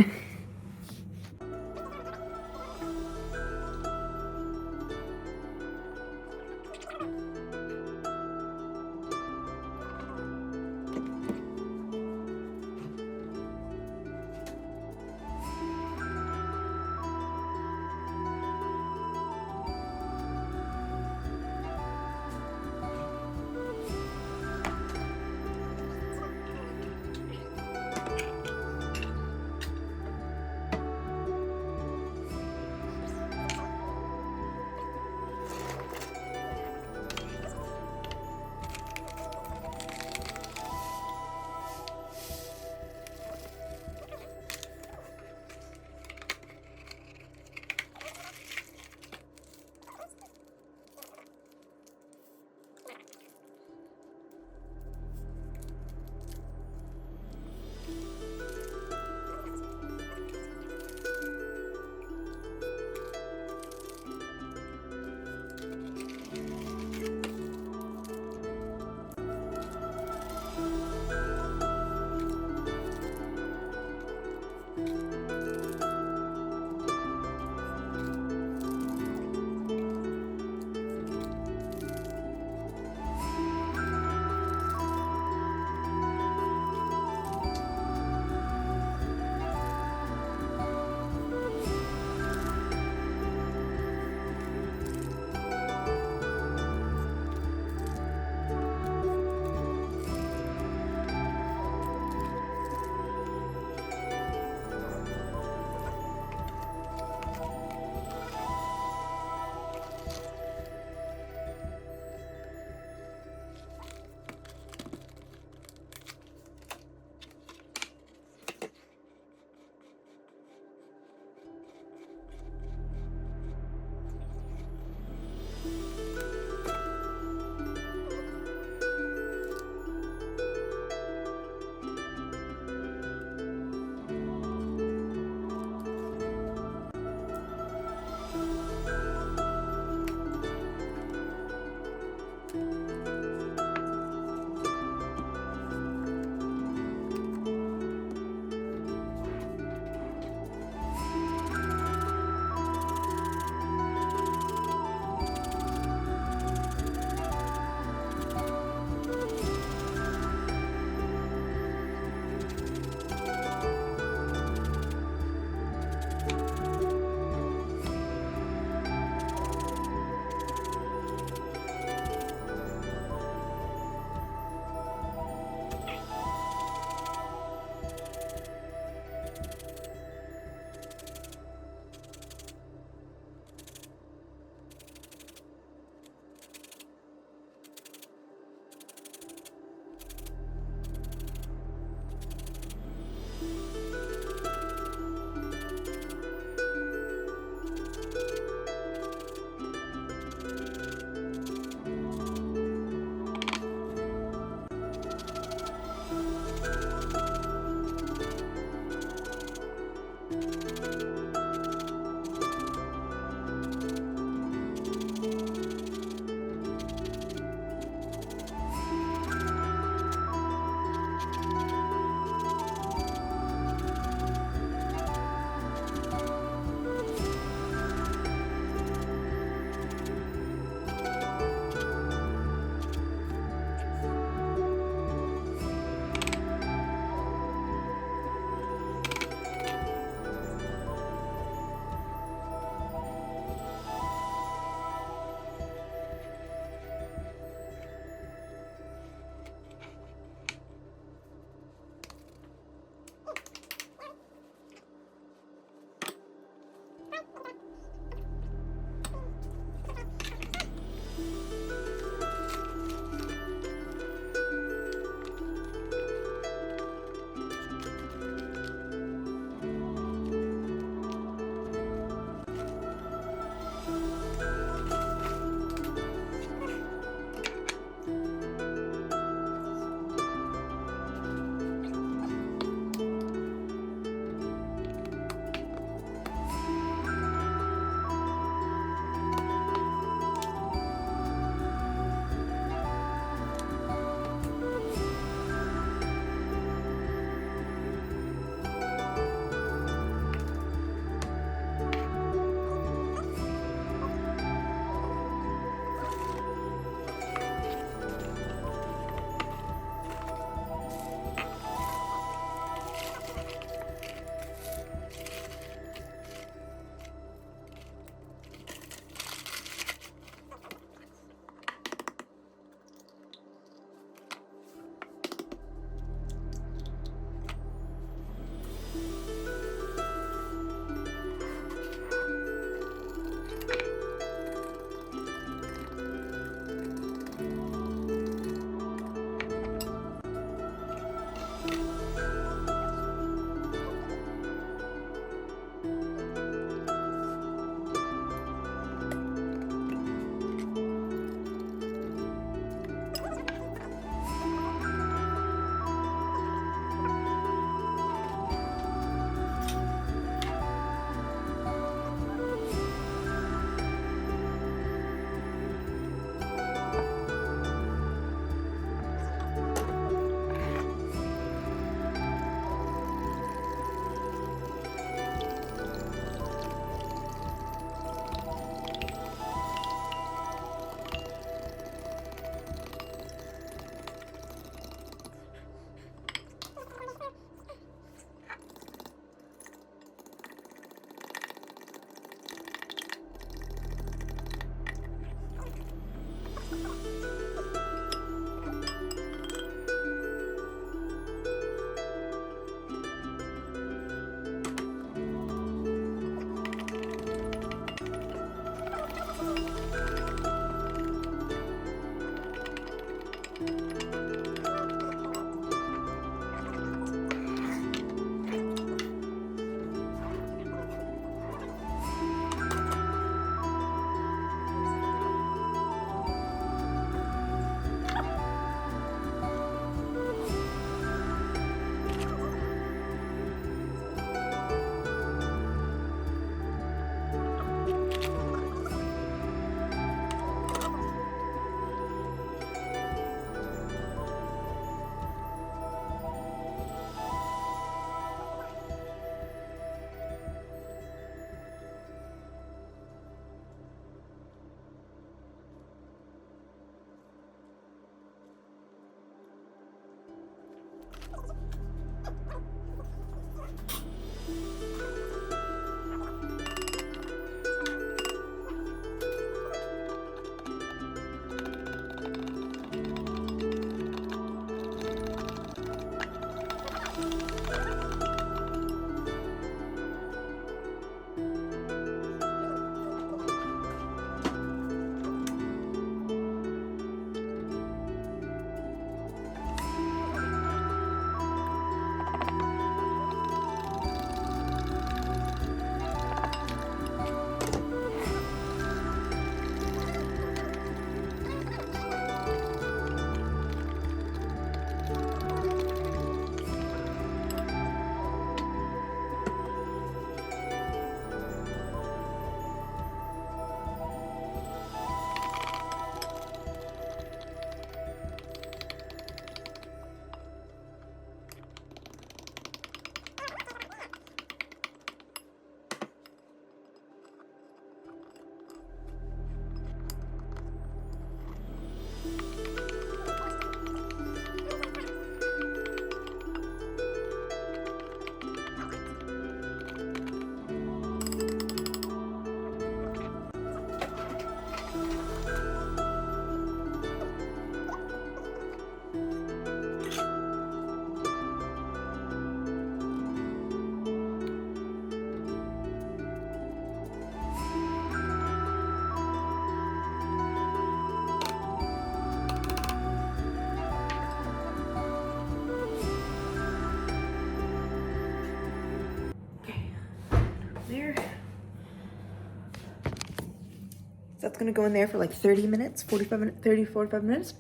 that's gonna go in there for like 30 minutes, 45 minutes, 30, 45 minutes.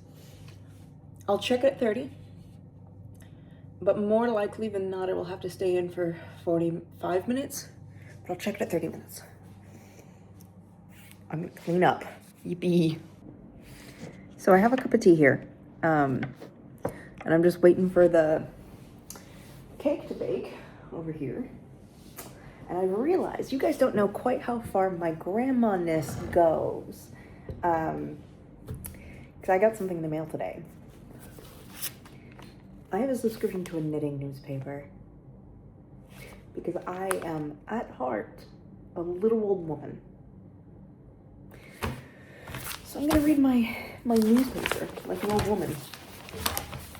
I'll check it at 30, but more likely than not, it will have to stay in for 45 minutes, but I'll check it at 30 minutes. I'm gonna clean up. Yippee. So I have a cup of tea here, and I'm just waiting for the cake to bake over here. And I realized you guys don't know quite how far my grandma-ness goes. Because I got something in the mail today. I have a subscription to a knitting newspaper. Because I am, at heart, a little old woman. So I'm gonna read my newspaper like an old woman.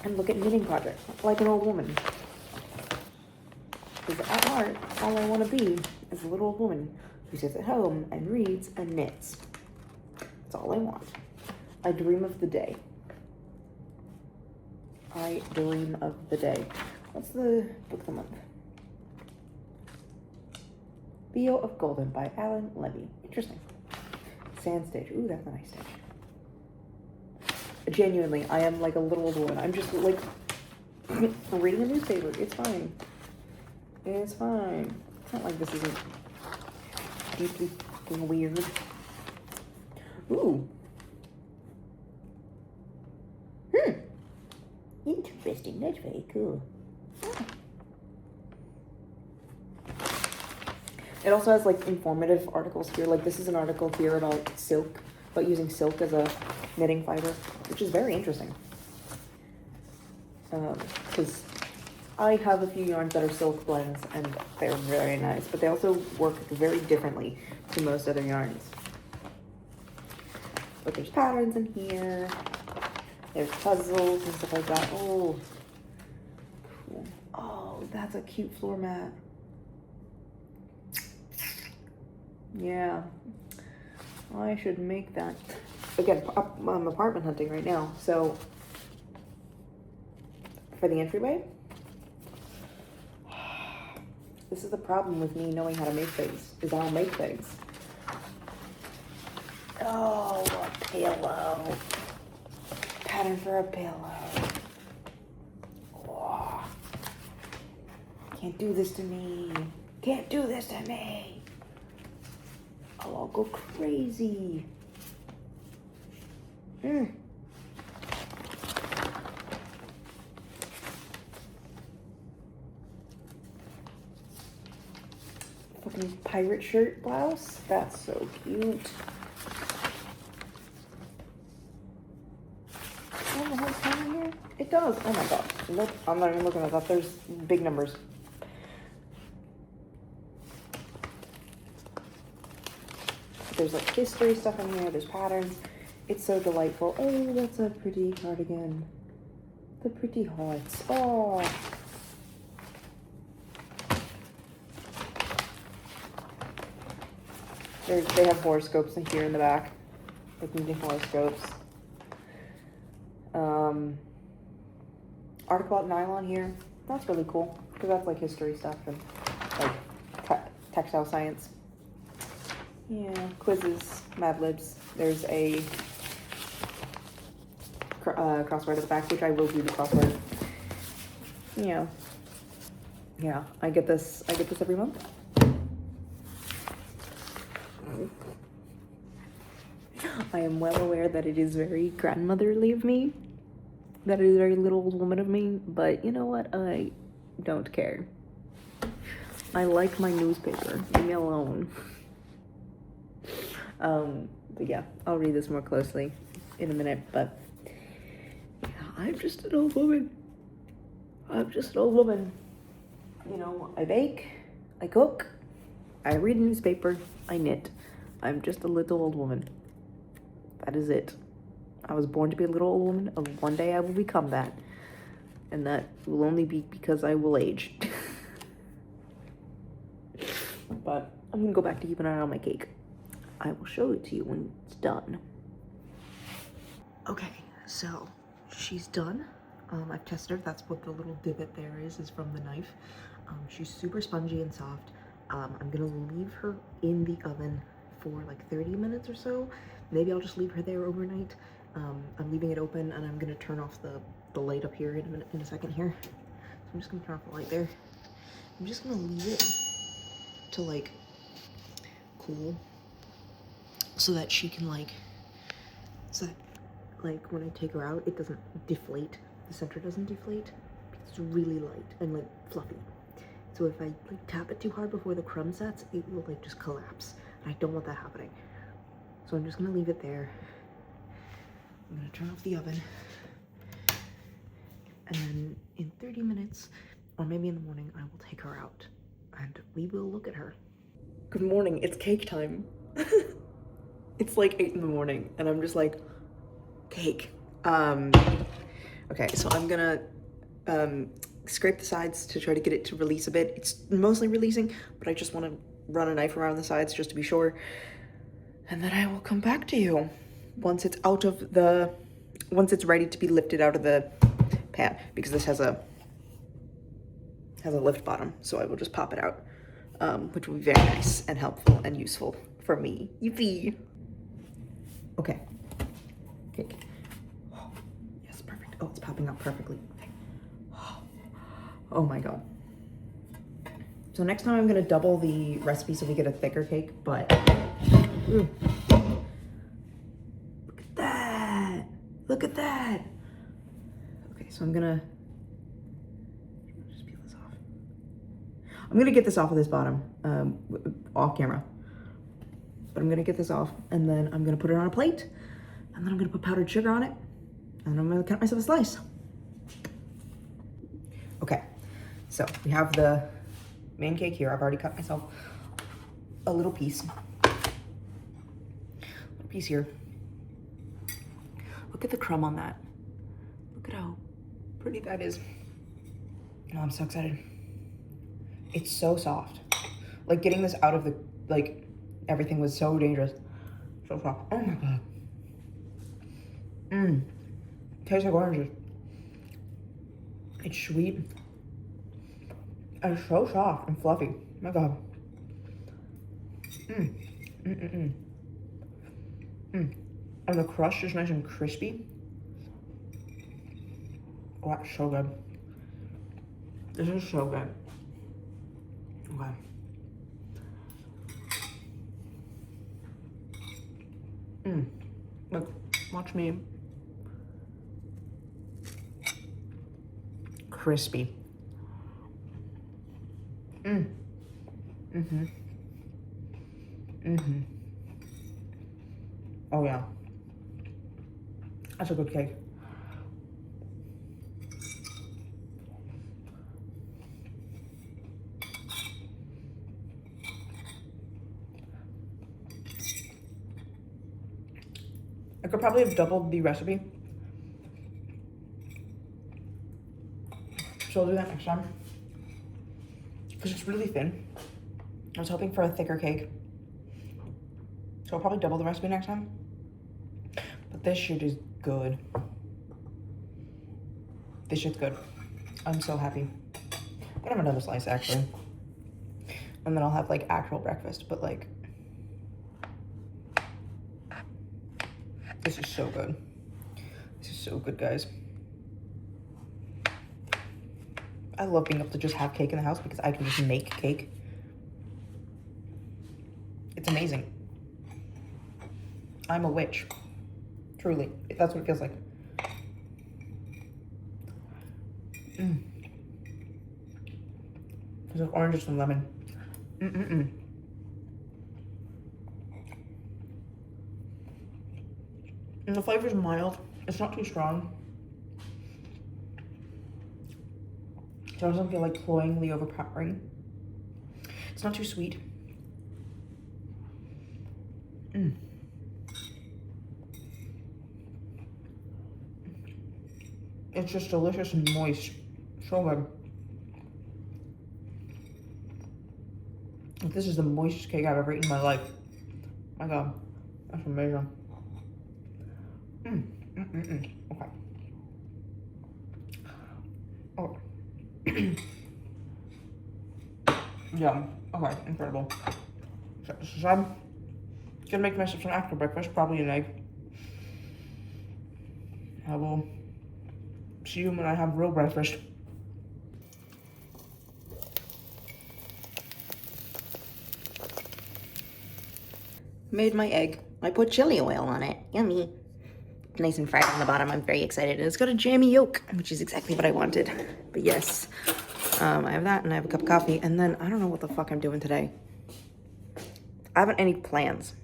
And look at knitting projects like an old woman. Because at heart, all I want to be is a little old woman who sits at home and reads and knits. That's all I want. I dream of the day. I dream of the day. What's the book of the month? Bio of Golden by Alan Levy. Interesting. Sand Stitch. Ooh, that's a nice stitch. Genuinely, I am like a little old woman. I'm just like reading a newspaper. It's fine. It's fine. It's not like this isn't deeply fucking weird. Ooh. Interesting. That's very cool. It also has like informative articles here. Like this is an article here about silk, about using silk as a knitting fiber, which is very interesting. Because I have a few yarns that are silk blends and they're very nice, but they also work very differently to most other yarns. But there's patterns in here. There's puzzles and stuff like that. Oh, cool. Oh, that's a cute floor mat. Yeah, I should make that. Again, I'm apartment hunting right now, so for the entryway, this is the problem with me knowing how to make things, is I don't make things. Oh, a pillow. Pattern for a pillow. Oh. Can't do this to me. Can't do this to me. Oh, I'll go crazy. Fucking pirate shirt blouse. That's so cute. Oh, the whole time in here? It does. Oh my god. Look, I'm not even looking at that. There's big numbers. There's like history stuff in here. There's patterns. It's so delightful. Oh, that's a pretty cardigan. The pretty hearts. Oh. They have horoscopes in here in the back. Like knitting horoscopes. Article about nylon here. That's really cool because that's like history stuff and like textile science. Yeah, quizzes, Mad Libs. There's a crossword at the back, which I will do the crossword. Yeah. Yeah, I get this every month. I am well aware that it is very grandmotherly of me. That it is very little old woman of me, but you know what? I don't care. I like my newspaper. Leave me alone. But yeah, I'll read this more closely in a minute, but yeah, I'm just an old woman. I'm just an old woman. You know, I bake, I cook, I read a newspaper, I knit. I'm just a little old woman. That is it. I was born to be a little old woman, and one day I will become that. And that will only be because I will age. But I'm gonna go back to keeping an eye on my cake. I will show it to you when it's done. Okay, so she's done. I've tested her. That's what the little divot there is from the knife. She's super spongy and soft. I'm gonna leave her in the oven for like 30 minutes or so. Maybe I'll just leave her there overnight. I'm leaving it open, and I'm gonna turn off the light up here in a second here. So I'm just gonna turn off the light there. I'm just gonna leave it to like cool so that she can like, so that like when I take her out, it doesn't deflate. The center doesn't deflate. It's really light and like fluffy. So if I like tap it too hard before the crumb sets, it will like just collapse. And I don't want that happening. So I'm just gonna leave it there. I'm gonna turn off the oven. And then in 30 minutes, or maybe in the morning, I will take her out and we will look at her. Good morning, it's cake time. It's like 8 in the morning and I'm just like, cake. Okay, so I'm gonna scrape the sides to try to get it to release a bit. It's mostly releasing, but I just want to run a knife around the sides just to be sure. And then I will come back to you once it's once it's ready to be lifted out of the pan, because this has a lift bottom, so I will just pop it out, which will be very nice and helpful and useful for me. Yippee! Okay. Cake. Oh, yes, perfect. Oh, it's popping up perfectly. Okay. Oh my god. So next time I'm gonna double the recipe so we get a thicker cake, but look at that! Look at that! Okay, so I'm gonna just peel this off. I'm gonna get this off of this bottom, off camera. But I'm gonna get this off, and then I'm gonna put it on a plate, and then I'm gonna put powdered sugar on it, and I'm gonna cut myself a slice. Okay, so we have the main cake here. I've already cut myself a little piece. Here. Look at the crumb on that. Look at how pretty that is. Oh, I'm so excited. It's so soft. Like getting this out of the, like everything was so dangerous. So soft. Oh my god. Tastes like oranges. It's sweet. And it's so soft and fluffy. Oh my god. And the crust is nice and crispy. Oh, that's so good. This is so good. Okay. Look, watch me. Crispy. Oh yeah. That's a good cake. I could probably have doubled the recipe. So I'll do that next time. Because it's really thin. I was hoping for a thicker cake. So I'll probably double the recipe next time. But this shit is good. This shit's good. I'm so happy. I'm gonna have another slice actually. And then I'll have like actual breakfast, but like, this is so good. This is so good, guys. I love being able to just have cake in the house because I can just make cake. It's amazing. I'm a witch. Truly. That's what it feels like. It's like oranges and lemon. And the flavor's mild. It's not too strong. So it doesn't feel like cloyingly overpowering. It's not too sweet. It's just delicious and moist. So good. This is the moistest cake I've ever eaten in my life. My god, that's amazing. Okay. Oh. Yum. Okay, incredible. Set this aside. Gonna make myself some after breakfast, probably an egg. I will see you when I have real breakfast. Made my egg. I put chili oil on it. Yummy. Nice and fried on the bottom. I'm very excited. And it's got a jammy yolk, which is exactly what I wanted. But yes, I have that and I have a cup of coffee. And then I don't know what the fuck I'm doing today. I haven't any plans.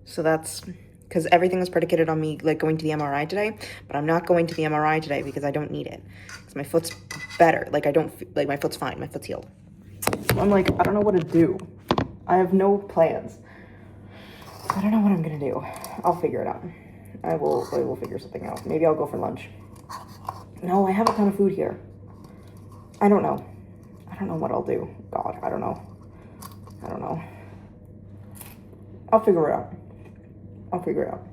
So that's because everything was predicated on me like going to the MRI today, but I'm not going to the MRI today because I don't need it. Because my foot's better. Like I don't, like my foot's fine. My foot's healed. So I'm like, I don't know what to do. I have no plans. I don't know what I'm gonna do. I'll figure it out. I will figure something out. Maybe I'll go for lunch. No, I have a ton of food here. I don't know. I don't know what I'll do. God, I don't know. I don't know. I'll figure it out. I'll figure it out.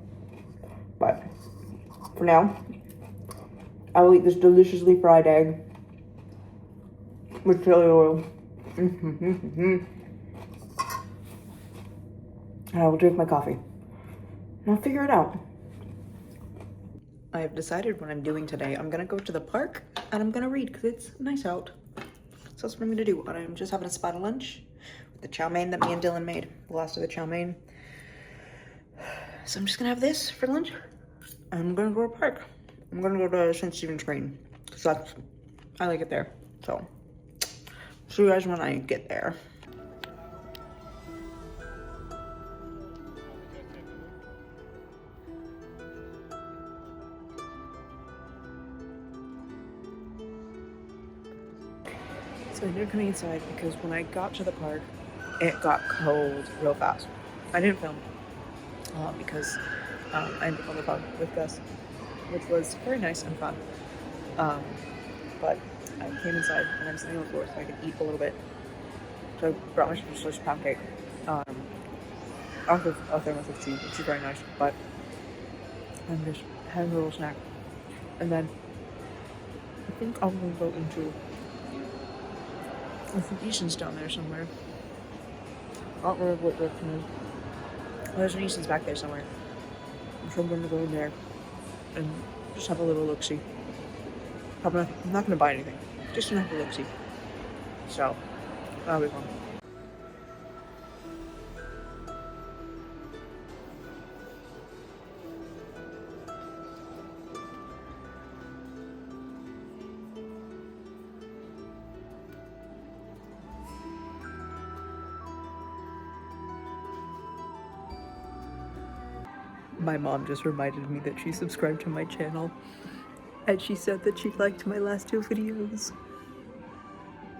But for now, I will eat this deliciously fried egg with chili oil. And I will drink my coffee. And I'll figure it out. I have decided what I'm doing today. I'm gonna go to the park and I'm gonna read because it's nice out. So that's what I'm gonna do. I'm just having a spot of lunch with the chow mein that me and Dylan made. The last of the chow mein. So I'm just gonna have this for lunch. I'm gonna go to the park. I'm gonna go to St. Stephen's Green. So that's, I like it there. So, see you guys when I get there. So I ended up coming inside because when I got to the park, it got cold real fast. I didn't film because I ended up on the phone with Gus, which was very nice and fun. But I came inside and I'm sitting on the floor so I could eat a little bit. So I brought myself a sliced pound cake off of a thermos of tea, which is very nice. But I'm just having a little snack. And then I think I'm going to go into, I think Easton's down there somewhere. I don't remember what direction it is. Oh, there's an Easton's back there somewhere. So I'm going to go in there and just have a little look-see. I'm not going to buy anything. Just to have a look-see. So, that'll be fun. My mom just reminded me that she subscribed to my channel, and she said that she liked my last two videos.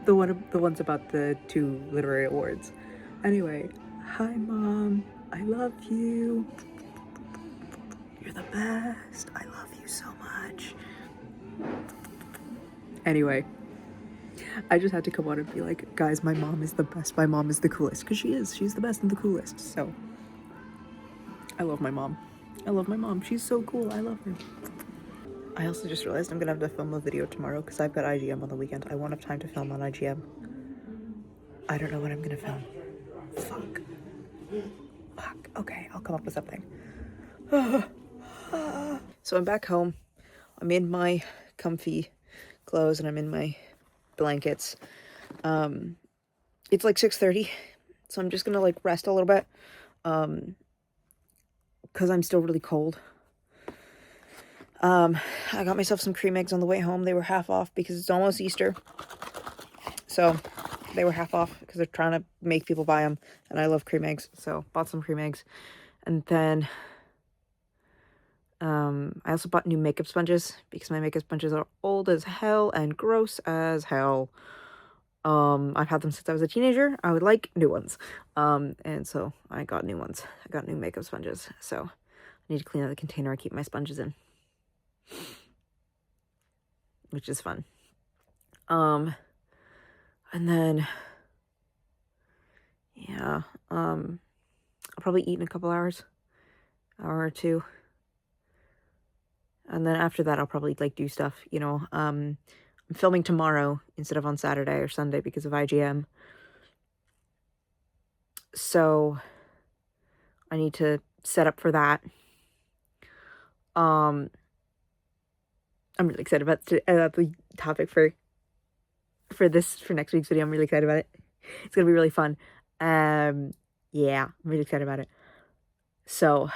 The ones about the 2 literary awards. Anyway, hi Mom, I love you. You're the best. I love you so much. Anyway, I just had to come on and be like, guys, my mom is the best. My mom is the coolest, because she is. She's the best and the coolest. So, I love my mom. I love my mom. She's so cool. I love her. I also just realized I'm gonna have to film a video tomorrow because I've got IGM on the weekend. I won't have time to film on IGM. I don't know what I'm gonna film. Fuck. Okay, I'll come up with something. So I'm back home. I'm in my comfy clothes and I'm in my blankets. It's like 6:30, so I'm just gonna like rest a little bit. Because I'm still really cold. I got myself some cream eggs on the way home. They were half off because it's almost Easter. So they were half off because they're trying to make people buy them. And I love cream eggs. So bought some cream eggs. And then I also bought new makeup sponges because my makeup sponges are old as hell and gross as hell. I've had them since I was a teenager. I would like new ones. And so I got new ones. I got new makeup sponges. So I need to clean out the container I keep my sponges in, which is fun. And then, yeah, I'll probably eat in a couple hours, hour or two. And then after that, I'll probably like do stuff, you know. I'm filming tomorrow instead of on Saturday or Sunday because of IGM. So I need to set up for that. I'm really excited about the topic for next week's video. I'm really excited about it. It's gonna be really fun. Yeah, I'm really excited about it. So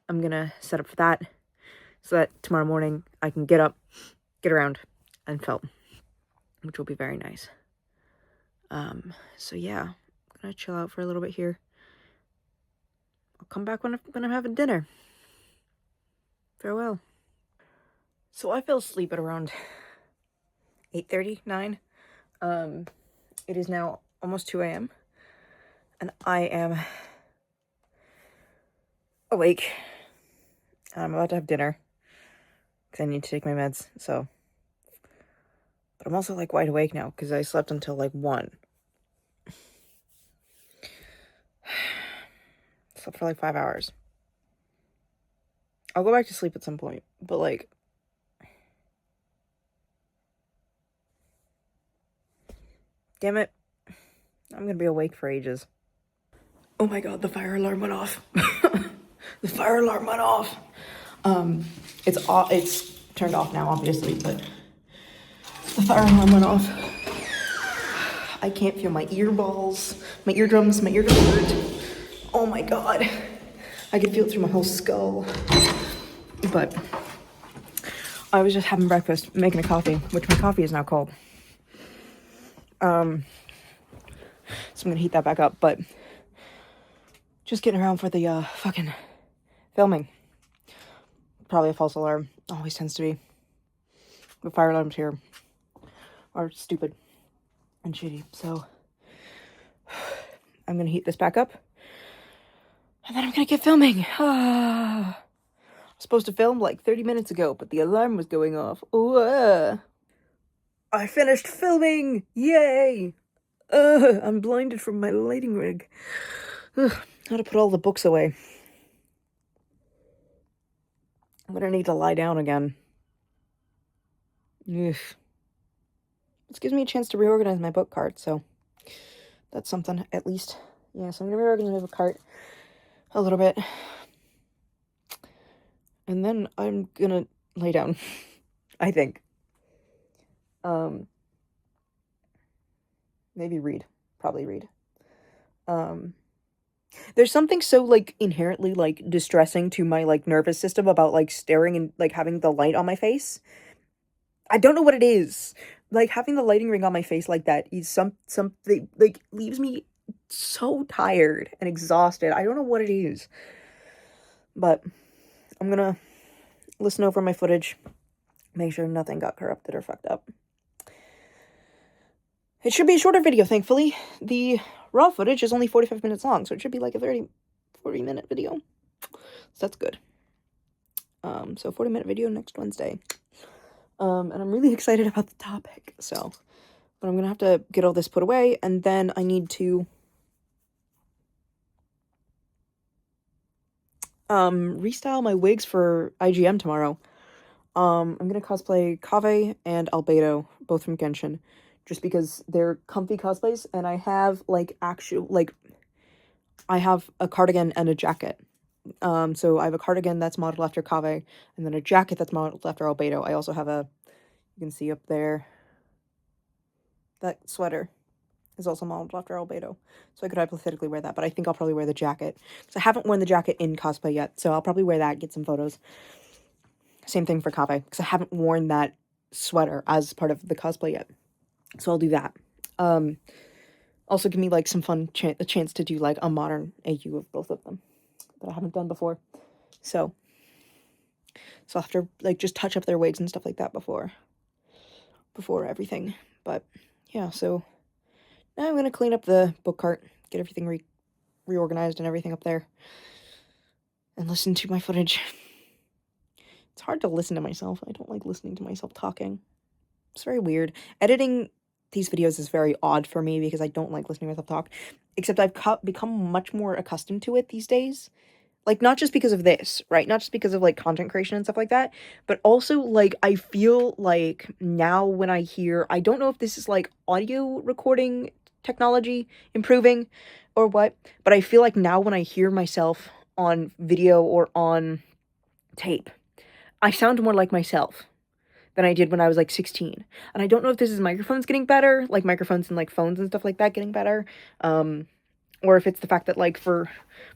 I'm gonna set up for that so that tomorrow morning I can get up, get around, and film, which will be very nice. So yeah, I'm gonna chill out for a little bit here. I'll come back when I'm having dinner. Farewell. So I fell asleep at around 8:30, 9. It is now almost 2 a.m. and I am awake. I'm about to have dinner because I need to take my meds. So, but I'm also like wide awake now because I slept until like 1. Slept for like 5 hours. I'll go back to sleep at some point, but like, damn it, I'm gonna be awake for ages. Oh my god, the fire alarm went off. The fire alarm went off. It's turned off now, obviously, but the fire alarm went off. I can't feel my earballs, my eardrums hurt. Oh my god. I can feel it through my whole skull. But I was just having breakfast, making a coffee, which my coffee is now cold. So I'm gonna heat that back up, but just getting around for the fucking filming. Probably a false alarm. Always tends to be. The fire alarms here are stupid and shitty. So I'm gonna heat this back up. And then I'm gonna get filming. I was supposed to film like 30 minutes ago, but the alarm was going off. Ooh, I finished filming! Yay! I'm blinded from my lighting rig. How to put all the books away. I'm gonna need to lie down again. Ugh. This gives me a chance to reorganize my book cart, so that's something, at least. Yeah, so I'm gonna reorganize my book cart a little bit. And then I'm gonna lay down, I think. Maybe read. Probably read. There's something so, like, inherently, like, distressing to my, like, nervous system about, like, staring and, like, having the light on my face. I don't know what it is. Like, having the lighting ring on my face like that is something, like, leaves me so tired and exhausted. I don't know what it is. But I'm gonna listen over my footage, make sure nothing got corrupted or fucked up. It should be a shorter video, thankfully. The raw footage is only 45 minutes long, so it should be like a 40-minute video. So that's good. So 40-minute video next Wednesday. And I'm really excited about the topic, so. But I'm gonna have to get all this put away, and then I need to restyle my wigs for IGM tomorrow. I'm gonna cosplay Kaveh and Albedo, both from Genshin, just because they're comfy cosplays, and I have, like, I have a cardigan and a jacket. So I have a cardigan that's modeled after Kaveh, and then a jacket that's modeled after Albedo. I also have you can see up there, that sweater is also modeled after Albedo. So I could hypothetically wear that, but I think I'll probably wear the jacket. Because I haven't worn the jacket in cosplay yet, so I'll probably wear that, get some photos. Same thing for Kaveh, because I haven't worn that sweater as part of the cosplay yet. So I'll do that. Also give me, like, some fun a chance to do, like, a modern AU of both of them that I haven't done before. So I'll have to, like, just touch up their wigs and stuff like that before everything. But yeah, so now I'm gonna clean up the book cart, get everything reorganized and everything up there, and listen to my footage. It's hard to listen to myself. I don't like listening to myself talking. It's very weird. Editing these videos is very odd for me because I don't like listening to myself talk, except I've become much more accustomed to it these days. Like, not just because of this, right? Not just because of, like, content creation and stuff like that, but also, like, I feel like now when I don't know if this is, like, audio recording technology improving or what, but I feel like now when I hear myself on video or on tape, I sound more like myself than I did when I was like 16. And I don't know if this is microphones getting better, like microphones and like phones and stuff like that getting better, or if it's the fact that like for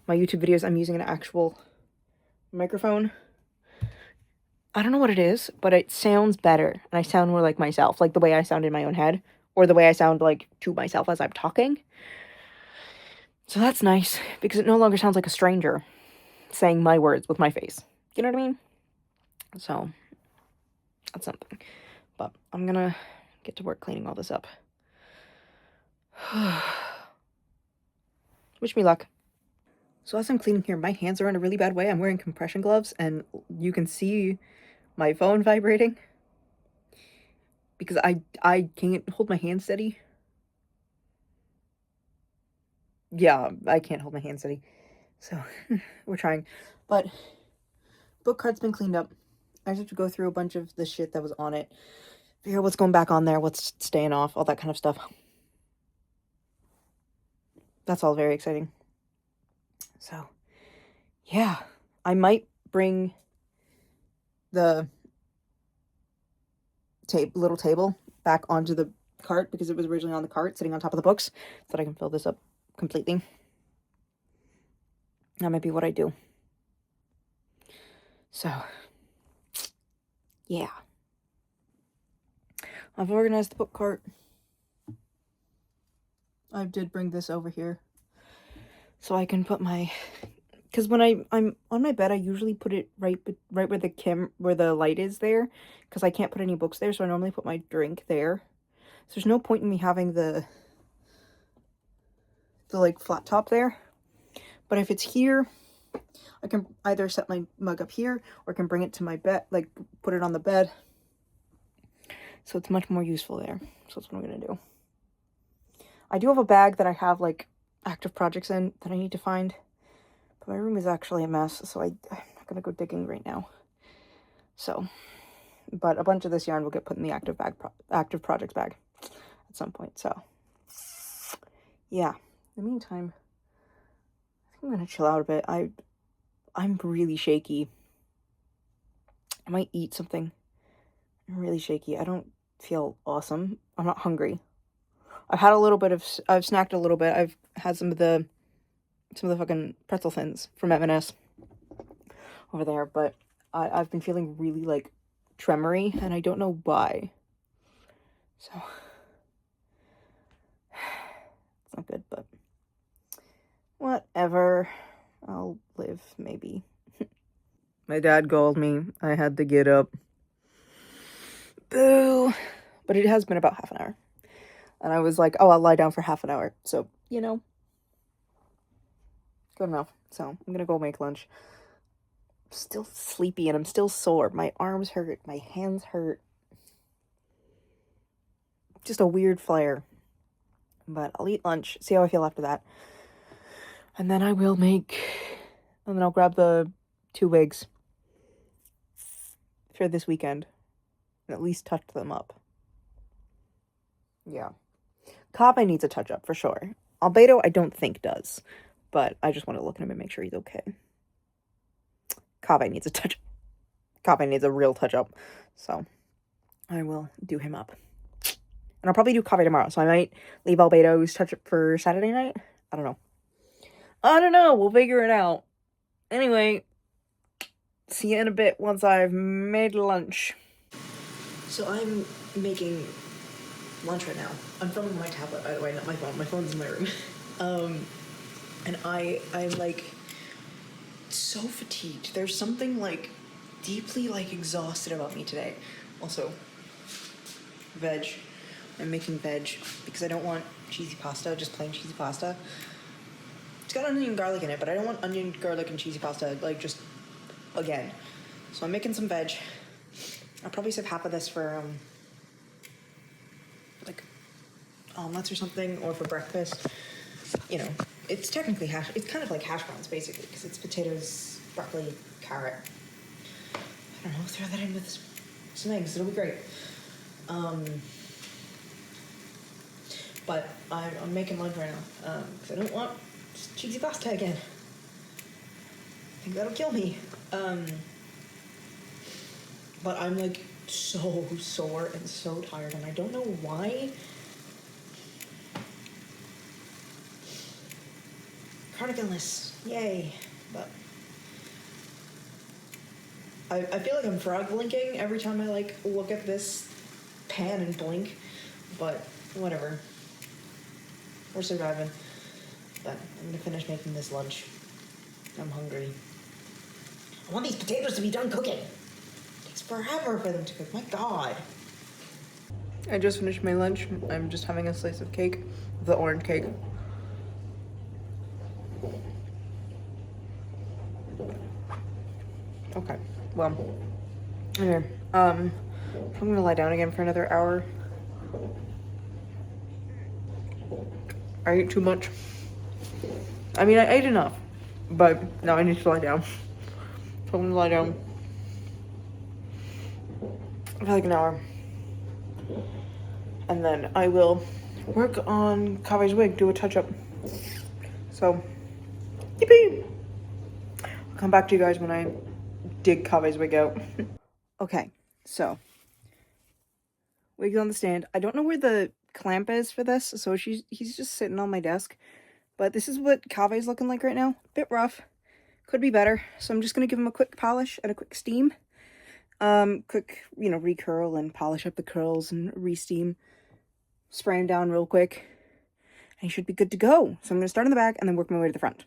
my YouTube videos I'm using an actual microphone. I don't know what it is, but it sounds better and I sound more like myself, like the way I sound in my own head, or the way I sound like to myself as I'm talking. So that's nice because it no longer sounds like a stranger saying my words with my face. You know what I mean? So that's something. But I'm gonna get to work cleaning all this up. Wish me luck. So as I'm cleaning here, my hands are in a really bad way. I'm wearing compression gloves and you can see my phone vibrating because I can't hold my hand steady. Yeah, I can't hold my hand steady. So we're trying. But book cart's been cleaned up. I just have to go through a bunch of the shit that was on it. Figure out what's going back on there, what's staying off, all that kind of stuff. That's all very exciting. So, yeah. I might bring the little table back onto the cart because it was originally on the cart sitting on top of the books so that I can fill this up completely. That might be what I do. So, yeah. I've organized the book cart. I did bring this over here so I can put my, because when I'm on my bed I usually put it right where the light is there because I can't put any books there, so I normally put my drink there. So there's no point in me having the like flat top there. But if it's here, I can either set my mug up here or I can bring it to my bed, like put it on the bed. So it's much more useful there. So that's what I'm going to do. I do have a bag that I have like active projects in that I need to find. But my room is actually a mess, so I'm not going to go digging right now. So, but a bunch of this yarn will get put in the active projects bag at some point. So, yeah. In the meantime, I think I'm going to chill out a bit. I'm really shaky. I might eat something. I'm really shaky. I don't feel awesome. I'm not hungry. I've snacked a little bit. I've had some of the fucking pretzel thins from M&S over there, but I've been feeling really like tremory and I don't know why. So it's not good, but whatever. I'll live, maybe. My dad called me. I had to get up. Boo. But it has been about half an hour. And I was like, oh, I'll lie down for half an hour. So, you know, good enough. So I'm going to go make lunch. I'm still sleepy and I'm still sore. My arms hurt. My hands hurt. Just a weird flare. But I'll eat lunch. See how I feel after that. And then I'll grab the 2 wigs for this weekend. And at least touch them up. Yeah. Kave needs a touch-up, for sure. Albedo, I don't think does. But I just want to look at him and make sure he's okay. Kave needs a touch-up. Kave needs a real touch-up. So, I will do him up. And I'll probably do Kave tomorrow. So I might leave Albedo's touch-up for Saturday night. I don't know. We'll figure it out. Anyway, see you in a bit once I've made lunch. So I'm making lunch right now. I'm filming my tablet, by the way, not my phone. My phone's in my room. And I'm like so fatigued. There's something like deeply like exhausted about me today. Also, veg. I'm making veg because I don't want cheesy pasta, just plain cheesy pasta. It's got onion and garlic in it, but I don't want onion, garlic, and cheesy pasta, like, just again. So I'm making some veg. I'll probably save half of this for, like, omelets or something, or for breakfast. You know, it's technically it's kind of like hash browns, basically, because it's potatoes, broccoli, carrot. I don't know, throw that in with some eggs. It'll be great. but I'm making lunch right now because I don't want cheesy pasta again. I think that'll kill me. But I'm like so sore and so tired, and I don't know why. Chronic illness, yay! But I feel like I'm frog blinking every time I like look at this pan and blink, but whatever. We're surviving. But I'm gonna finish making this lunch. I'm hungry. I want these potatoes to be done cooking. It takes forever for them to cook. My God. I just finished my lunch. I'm just having a slice of cake, the orange cake. Okay, well, anyway, I'm gonna lie down again for another hour. I ate too much. I mean, I ate enough, but now I need to lie down. So I'm gonna lie down for like an hour. And then I will work on Kave's wig, do a touch-up. So, yippee! I'll come back to you guys when I dig Kave's wig out. Okay, so wig's on the stand. I don't know where the clamp is for this, so he's just sitting on my desk. But this is what Kave's looking like right now. Bit rough. Could be better. So I'm just gonna give him a quick polish and a quick steam. Quick, recurl and polish up the curls and re-steam. Spray him down real quick. And he should be good to go. So I'm gonna start in the back and then work my way to the front.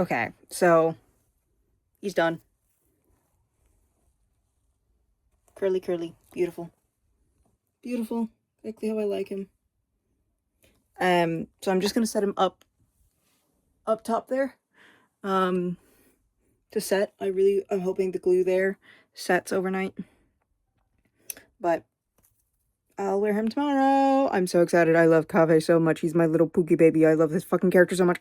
Okay, so he's done. Curly, curly, beautiful. Beautiful. Exactly how I like him. So I'm just gonna set him up top there. To set. I'm hoping the glue there sets overnight. But I'll wear him tomorrow. I'm so excited. I love Kave so much. He's my little Pookie baby. I love this fucking character so much.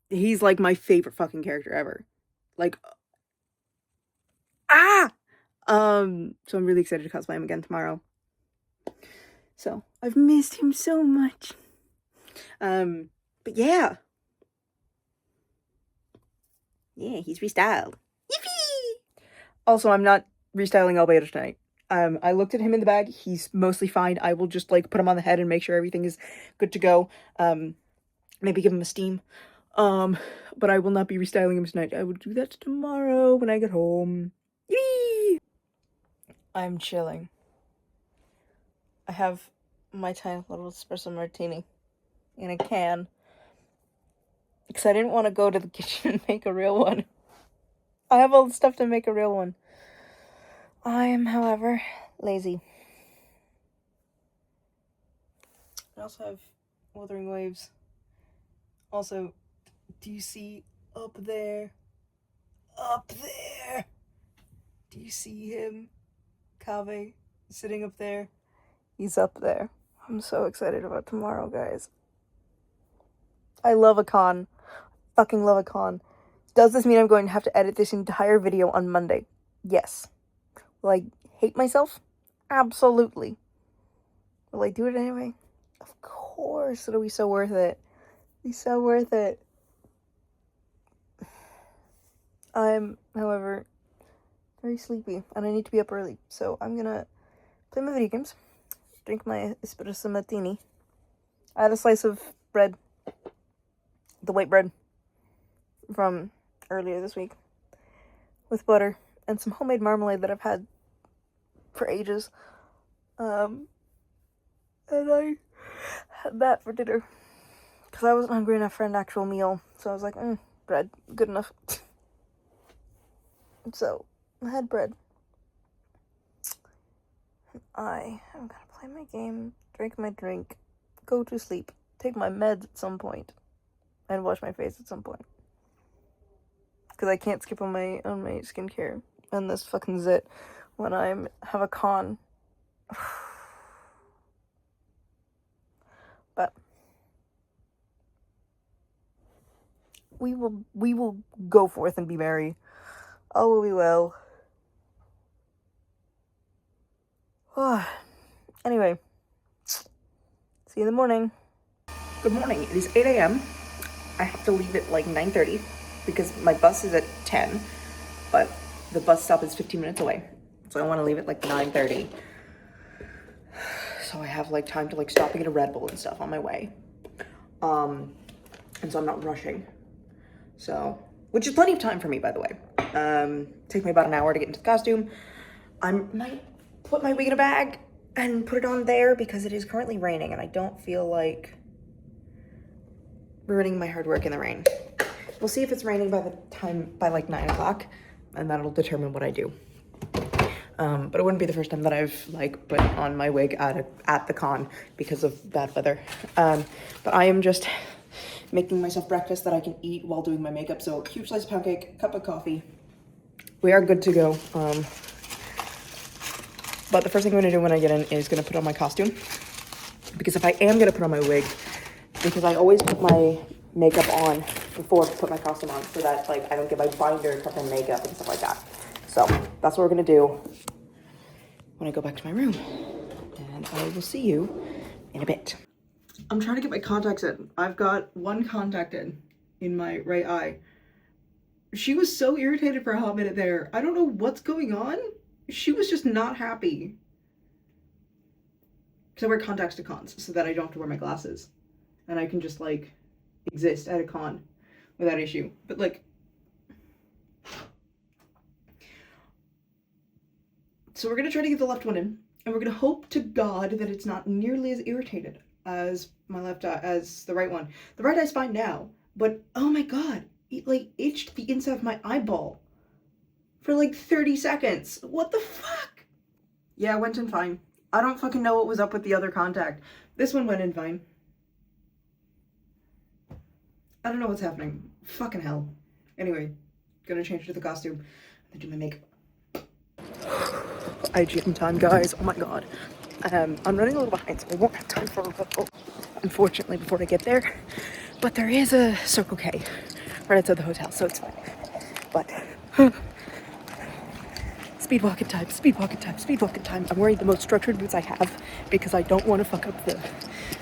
He's like my favorite fucking character ever. Like, so I'm really excited to cosplay him again tomorrow. So I've missed him so much. But yeah. Yeah, he's restyled. Yippee! Also, I'm not restyling Albedo tonight. I looked at him in the bag. He's mostly fine. I will just like put him on the head and make sure everything is good to go. Maybe give him a steam. But I will not be restyling him tonight. I will do that tomorrow when I get home. Yee! I'm chilling. I have my tiny little espresso martini in a can. Because I didn't want to go to the kitchen and make a real one. I have all the stuff to make a real one. I am, however, lazy. I also have Wuthering Waves. Also, do you see up there? Up there! Do you see him? Kave sitting up there? He's up there. I'm so excited about tomorrow, guys. I love a con. Fucking love a con. Does this mean I'm going to have to edit this entire video on Monday? Yes. Will I hate myself? Absolutely. Will I do it anyway? Of course. It'll be so worth it. It'll be so worth it. I'm, however, very sleepy and I need to be up early. So I'm gonna play my video games, drink my espresso martini. I had a slice of bread, the white bread from earlier this week, with butter and some homemade marmalade that I've had for ages. And I had that for dinner because I wasn't hungry enough for an actual meal. So I was like, bread, good enough. So I had bread. I am gonna play my game, drink my drink, go to sleep, take my meds at some point, and wash my face at some point. Because I can't skip on my skincare and this fucking zit when I have a con. But we will go forth and be merry. All will be well. Anyway, see you in the morning. Good morning. It is 8 a.m. I have to leave at like 9:30 because my bus is at 10, but the bus stop is 15 minutes away. So I want to leave at like 9:30. So I have like time to like stop and get a Red Bull and stuff on my way. And so I'm not rushing. So, which is plenty of time for me, by the way. Take me about an hour to get into the costume. I might put my wig in a bag and put it on there because it is currently raining and I don't feel like ruining my hard work in the rain. We'll see if it's raining by like 9 o'clock, and that'll determine what I do. But it wouldn't be the first time that I've like put on my wig at the con because of bad weather. But I am just making myself breakfast that I can eat while doing my makeup. So huge slice of pound cake, cup of coffee. We are good to go. But the first thing I'm gonna do when I get in is gonna put on my costume. Because if I am gonna put on my wig, because I always put my makeup on before I put my costume on so that like I don't get my binder covered in makeup and stuff like that. So that's what we're gonna do when I go back to my room. And I will see you in a bit. I'm trying to get my contacts in. I've got one contact in my right eye. She was so irritated for a hot minute there. I don't know what's going on. She was just not happy. Because I wear contacts to cons so that I don't have to wear my glasses. And I can just like exist at a con without issue. But like, so we're gonna try to get the left one in, and we're gonna hope to God that it's not nearly as irritated as my left eye, as the right one. The right eye's fine now, but oh my god, it like itched the inside of my eyeball for like 30 seconds. What the fuck? Yeah, it went in fine. I don't fucking know what was up with the other contact. This one went in fine. I don't know what's happening. Fucking hell. Anyway, gonna change to the costume and do my makeup. IGM time, guys. Oh my god. I'm running a little behind, so I won't have time for a photo, unfortunately, before I get there. But there is a Circle K right outside the hotel, so it's fine. But speed walking time, speed walking time, speed walking time. I'm wearing the most structured boots I have because I don't want to fuck up the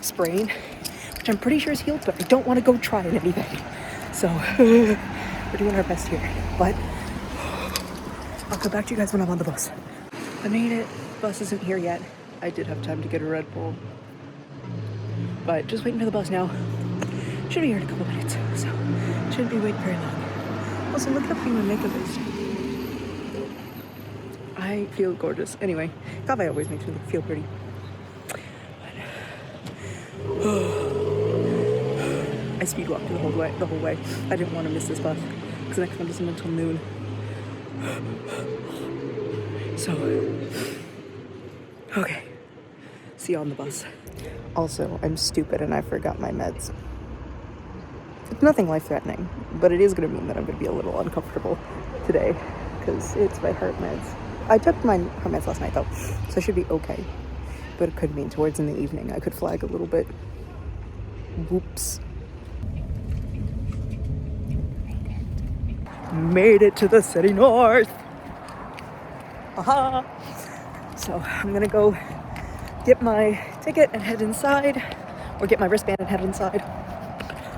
sprain, which I'm pretty sure is healed, but I don't want to go try anything. So we're doing our best here. But I'll come back to you guys when I'm on the bus. I made it. Bus isn't here yet. I did have time to get a Red Bull. But just waiting for the bus now. Should be here in a couple minutes, so shouldn't be waiting very long. Also, look how pretty my makeup is. I feel gorgeous. Anyway, Kaveh always makes me feel pretty. I speed walked the whole way. I didn't want to miss this bus because the next one doesn't until noon. So, okay. See you on the bus. Also, I'm stupid and I forgot my meds. It's nothing life-threatening, but it is going to mean that I'm going to be a little uncomfortable today because it's my heart meds. I took my heart meds last night though, so I should be okay. But it could mean towards in the evening I could flag a little bit. Whoops. Made it to the city north. Aha. So I'm gonna go get my ticket and head inside, or get my wristband and head inside.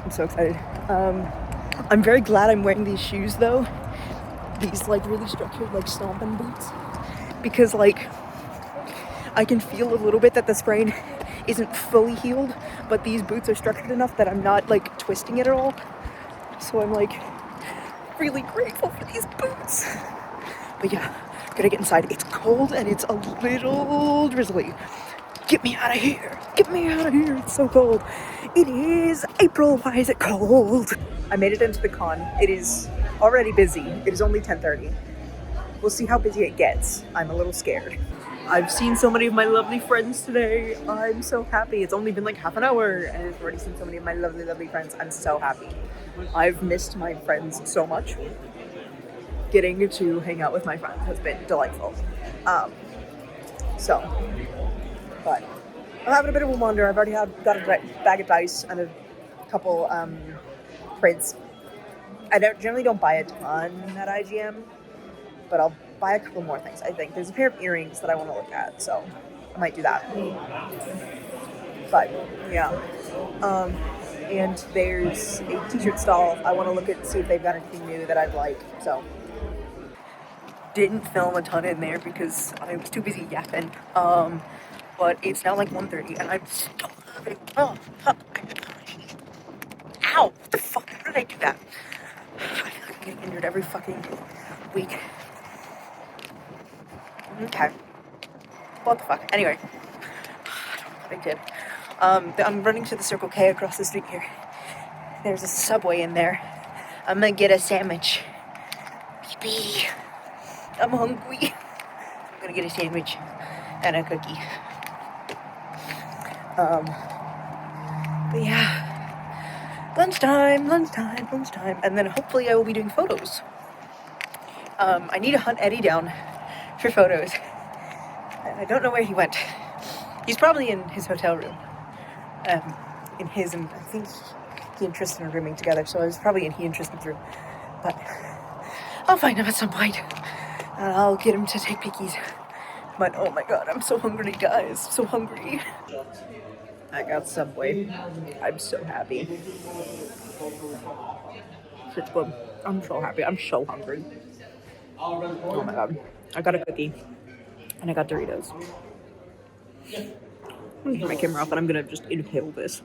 I'm so excited. I'm very glad I'm wearing these shoes though. These like really structured like stomping boots, because like I can feel a little bit that the sprain isn't fully healed, but these boots are structured enough that I'm not like twisting it at all. So I'm like really grateful for these boots. But yeah, gotta get inside. It's cold and it's a little drizzly. Get me out of here. Get me out of here. It's so cold. It is April. Why is it cold? I made it into the con. It is already busy. It is only 10:30. We'll see how busy it gets. I'm a little scared. I've seen so many of my lovely friends today. I'm so happy. It's only been like half an hour and I've already seen so many of my lovely, lovely friends. I'm so happy. I've missed my friends so much. Getting to hang out with my friends has been delightful. But I'm having a bit of a wander. I've already got a bag of dice and a couple prints. I generally don't buy a ton at IGM, but I'll buy a couple more things, I think. There's a pair of earrings that I want to look at, so I might do that. But, yeah. And there's a t-shirt stall. I want to look at see if they've got anything new that I'd like, so. Didn't film a ton in there because I was too busy yapping. But it's now like 1:30 and I'm still having, ow, what the fuck, how did I do that? I feel like I'm getting injured every fucking week. Okay. What the fuck? Anyway. I don't know what I did. I'm running to the Circle K across the street here. There's a Subway in there. I'm gonna get a sandwich. Baby. I'm hungry. I'm gonna get a sandwich and a cookie. But yeah. Lunchtime. And then hopefully I will be doing photos. I need to hunt Eddie down for photos. I don't know where he went. He's probably in his hotel room. And I think he and Tristan are rooming together, so I was probably in he and Tristan's room. But I'll find him at some point. And I'll get him to take pickies. But oh my god, I'm so hungry, guys. So hungry. I got Subway. I'm so happy. It's good. I'm so happy. I'm so hungry. Oh my god. I got a cookie. And I got Doritos. I'm gonna turn my camera off and I'm gonna just inhale this.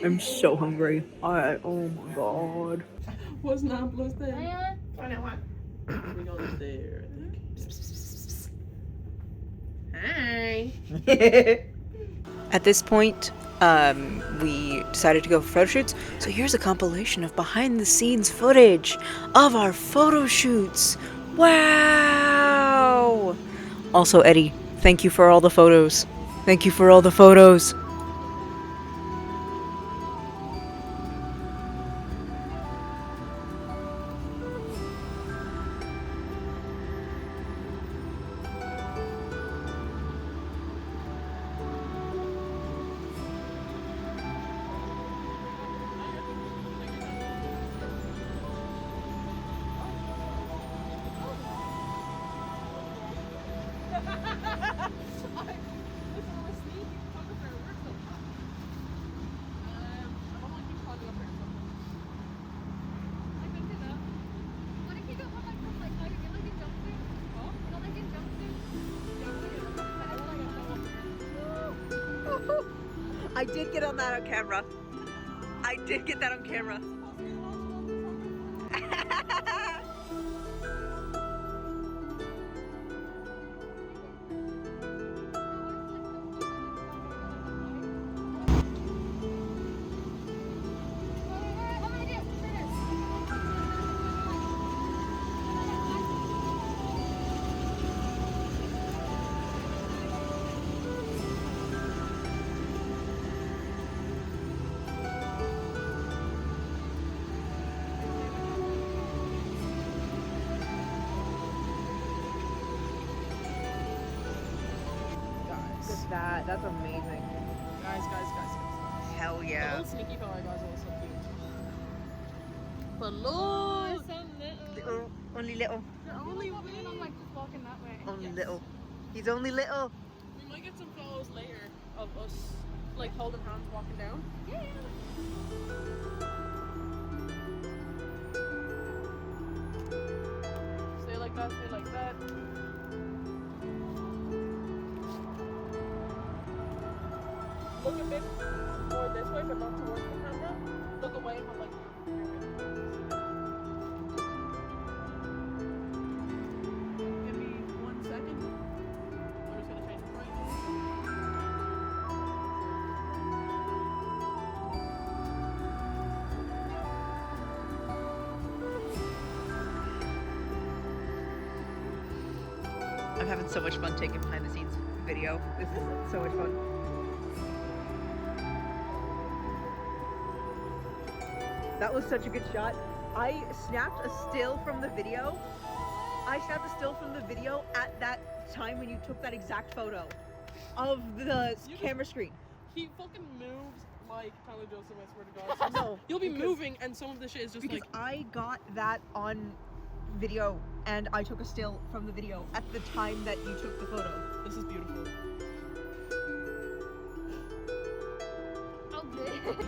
I'm so hungry. Oh my god. What's 9 plus 10? Find out what. We're going there. Hi. At this point, we decided to go for photo shoots. So here's a compilation of behind the scenes footage of our photo shoots. Wow! Also, Eddie, thank you for all the photos. Thank you for all the photos. I did get on that on camera. I did get that on camera. That's amazing. Guys. Hell The yeah. little sneaky fella guys are so cute. But look! Little, only little. They're only I'm like just walking that way. Only Yes. little. He's only little. We might get some photos later of us like holding hands walking down. Yeah. Stay like that, stay like that. Look a bit more this way, but not towards the camera. Look away from like. Give me 1 second. I'm just gonna change the brightness. I'm having so much fun taking behind the scenes video. This is so much fun. That was such a good shot. I snapped a still from the video. I snapped a still from the video at that time when you took that exact photo of the camera screen. He fucking moves like Tyler Joseph, I swear to God. No, You'll be because- moving and some of the shit is just Because like. I got that on video and I took a still from the video at the time that you took the photo. This is beautiful. Oh, good.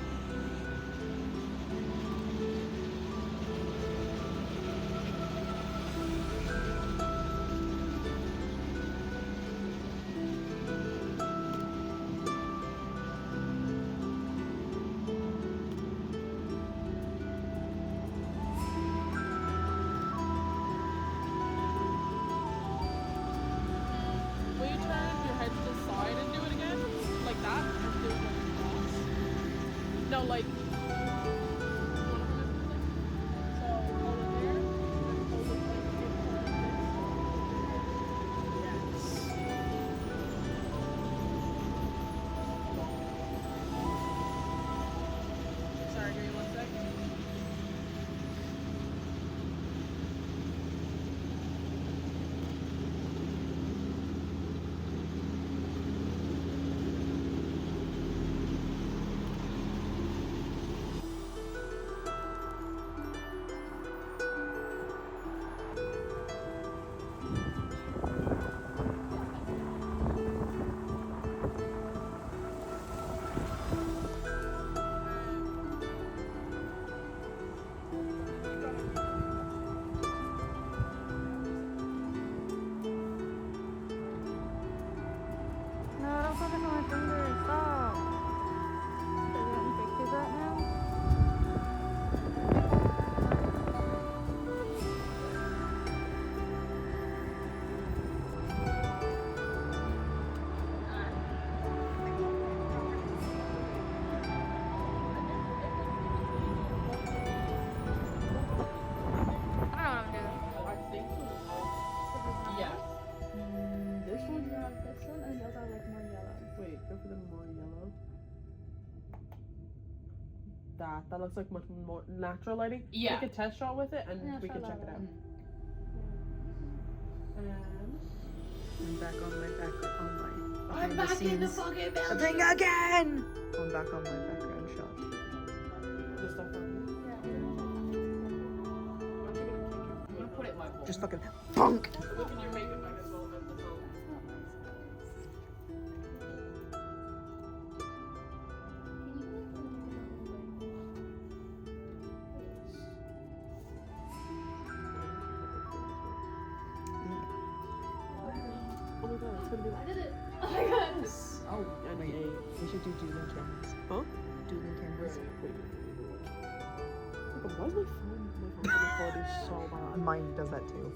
Will you turn your head to the side and do it again? Like that? Or do it like across? No, like. So hold it there, and hold it like in front of this. Yes. Sorry, give me 1 sec. for them more yellow. That looks like much more natural lighting. Yeah. Take a test shot with it and Yeah, we can try check it that out. one. I'm back on my I'm behind back in the scenes fucking thing building. again. I'm back on my background shot. The stuff on here. I'm gonna put it in my bowl. Just fucking funk. Look in your makeup bag as well. That's all. Oh my god, it's gonna be I like did it. Oh my god. oh, and Wait. a. We should do dueling cameras. Huh? Dueling cameras. Why is my phone quality so bad? Mine does that too.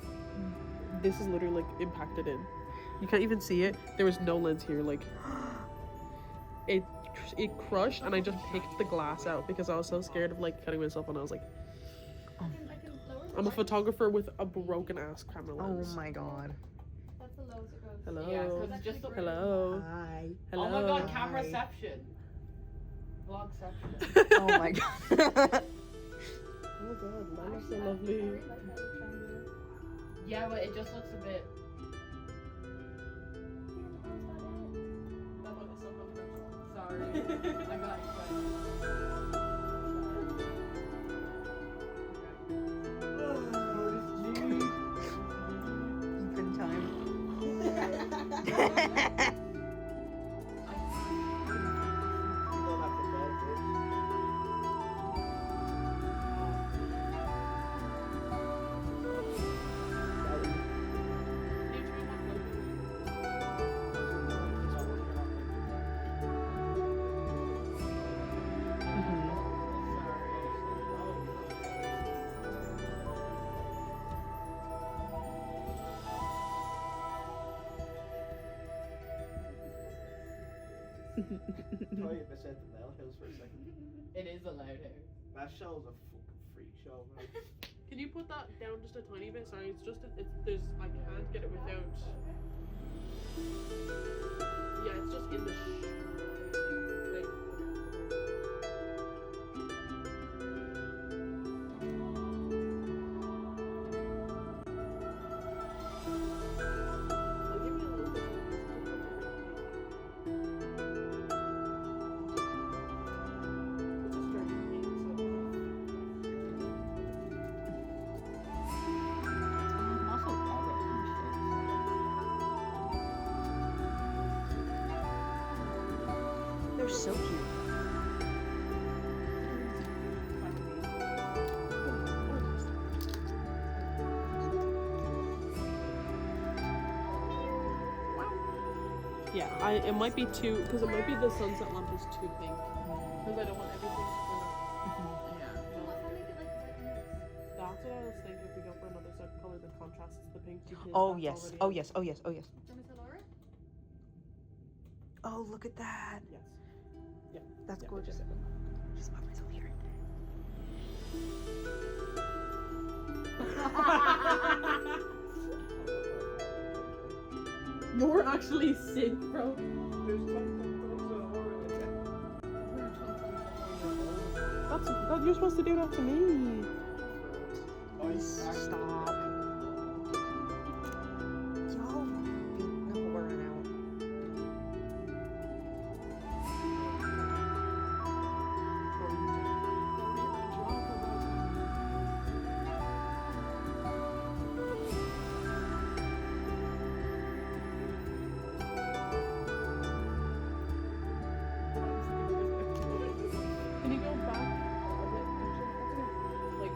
This is literally like impacted in. You can't even see it. There was no lens here. Like it crushed, and I just picked the glass out because I was so scared of like cutting myself. And I was like, I can lower the I'm a light. photographer with a broken ass camera Oh lens. my god. That's the lowest it goes. Hello. Yeah, 'cause it's just a- Hello. Hi. Hello. Oh my god, Hi. cameraception. Vlogception. Oh my god. Oh my god, that looks so lovely. I really like that triangle. Yeah, but it just looks a bit. That looks so confidential. Sorry. I got excited. Even time. Sorry if I said the Mel Hills for a second. It is allowed here. That show's a fucking freak show, man. Can you put that down just a tiny bit? Sorry, it's just there's I can't get it without. Yeah, it's just in the. Like, I'll give you a little bit. It's just very pink, They're so cute. Yeah, it might be too, because it might be the sunset lamp is too pink. Because I don't want everything to Yeah. What if I make it like white and mix? That's what I was thinking if we go for another set color that contrasts the pink. Because Oh that's yes. already Oh in- yes. Oh yes. Oh yes. Do you want me to lower it? Oh look at that. Yes. That's Yeah, gorgeous. yeah. Just put myself here. You're actually sick, bro. You're supposed to do that to me. Stop. Y'all no, we're running out. Can you go back a bit? Like,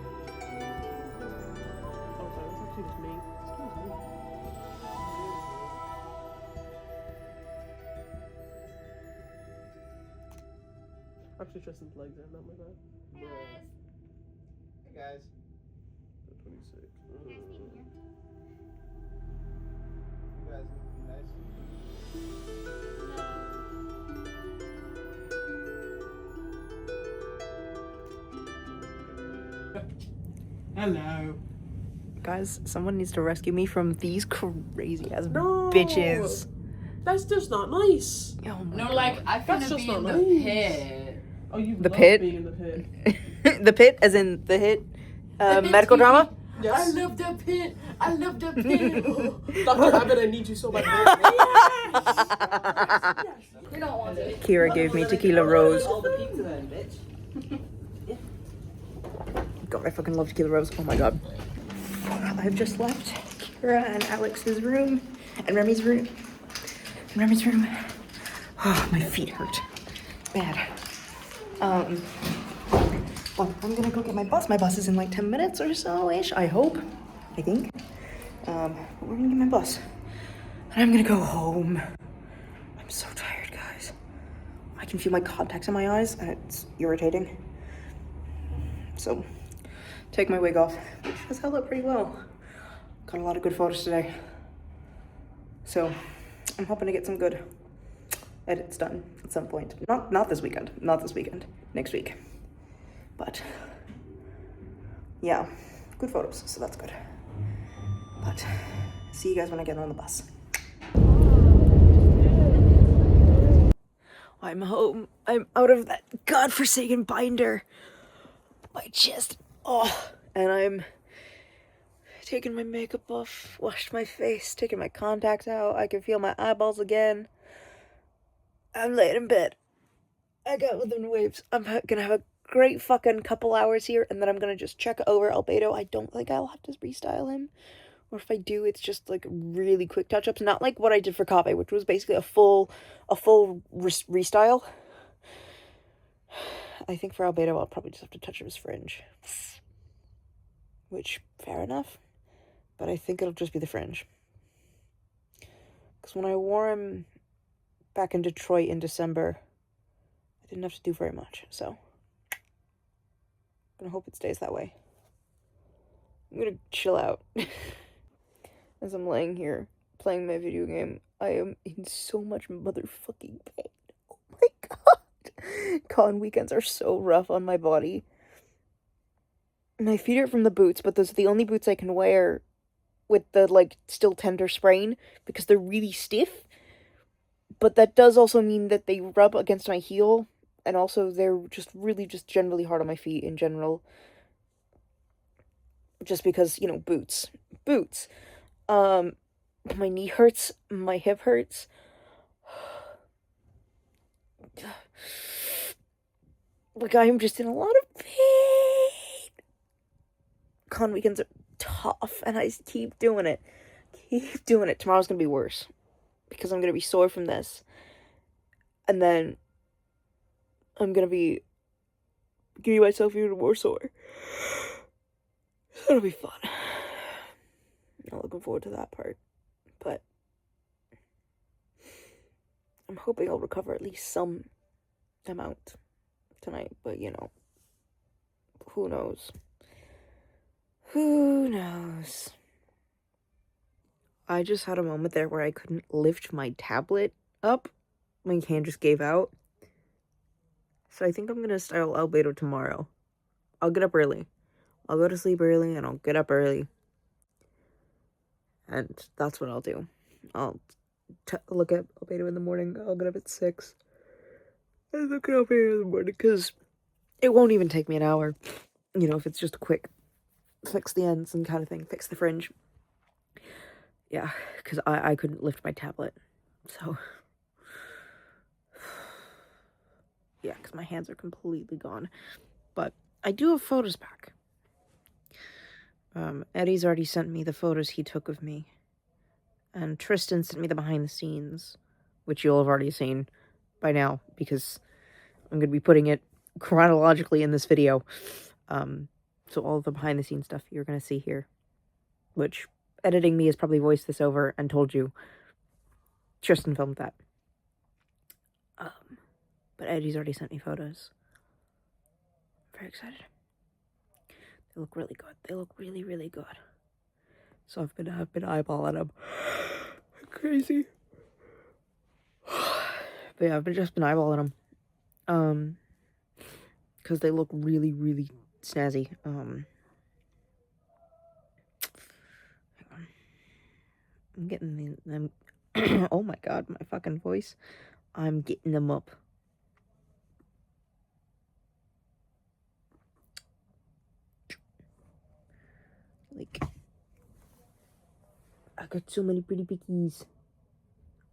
oh sorry, that's actually just me. Excuse me. Actually, Tristan's legs are not my bad. Hey guys. Hey guys. 26. Nice meeting you. You guys look nice. Hello. Guys, someone needs to rescue me from these crazy ass No! bitches. That's just not nice. Oh my No, like, I That's finna just be not in the nice. pit. Oh, you The love pit? being in the pit. The Pit, as in the hit medical drama. Yes. I love the pit. I love the pit. Dr. Abbott, I need you so bad. We don't want it. Kira gave me tequila rose. All the pizza then, bitch. God, I fucking love tequila rose. Oh my god. I've just left Kira and Alex's room and Remy's room. Oh, my feet hurt. Bad. Well, I'm gonna go get my bus. My bus is in like 10 minutes or so-ish, I hope. I think. But we're gonna get my bus. And I'm gonna go home. I'm so tired, guys. I can feel my contacts in my eyes and it's irritating. So, take my wig off, which has held up pretty well. Got a lot of good photos today. So, I'm hoping to get some good edits done at some point. Not this weekend. Next week. But, yeah, good photos, so that's good. But, see you guys when I get on the bus. I'm home. I'm out of that godforsaken binder. My chest. Oh, and I'm taking my makeup off, washed my face, taking my contacts out. I can feel my eyeballs again. I'm laying in bed. I got within waves. I'm gonna have a great fucking couple hours here, and then I'm gonna just check over Albedo. I don't think I'll have to restyle him. Or if I do, it's just like really quick touch-ups. Not like what I did for Kave, which was basically a full restyle. I think for Albedo, I'll probably just have to touch up his fringe. Which, fair enough. But I think it'll just be the fringe. Because when I wore him back in Detroit in December, I didn't have to do very much, so I'm gonna hope it stays that way. I'm gonna chill out. As I'm laying here playing my video game, I am in so much motherfucking pain. Oh my god. Con weekends are so rough on my body. My feet hurt from the boots, but those are the only boots I can wear with the, like, still tender sprain, because they're really stiff. But that does also mean that they rub against my heel, and also they're just really just generally hard on my feet in general. Just because, you know, boots. My knee hurts, my hip hurts. Like, I am just in a lot of pain. Con weekends are tough, and I keep doing it. Tomorrow's gonna be worse, because I'm gonna be sore from this. And then I'm gonna be getting myself even more sore. That'll be fun. Not looking forward to that part. But I'm hoping I'll recover at least some amount tonight. But, you know, who knows? Who knows? I just had a moment there where I couldn't lift my tablet up. My hand just gave out. So I think I'm going to style Albedo tomorrow. I'll get up early. I'll go to sleep early and I'll get up early. And that's what I'll do. I'll look at Albedo in the morning. I'll get up at 6. And look at Albedo in the morning, because it won't even take me an hour. You know, if it's just a quick fix the ends and kind of thing. Fix the fringe. Yeah, because I couldn't lift my tablet. So, yeah, because my hands are completely gone. But I do have photos back. Eddie's already sent me the photos he took of me. And Tristan sent me the behind the scenes, which you'll have already seen by now, because I'm going to be putting it chronologically in this video. So all of the behind the scenes stuff you're going to see here, which editing me has probably voiced this over and told you Tristan filmed that. But Eddie's already sent me photos. I'm very excited. They look really good. They look really, really good. So I've been eyeballing them. Crazy. But yeah, I've just been eyeballing them. Because they look really, really snazzy. Hang on. I'm getting them. Oh my god, my fucking voice. I'm getting them up. Like, I got so many pretty pickies.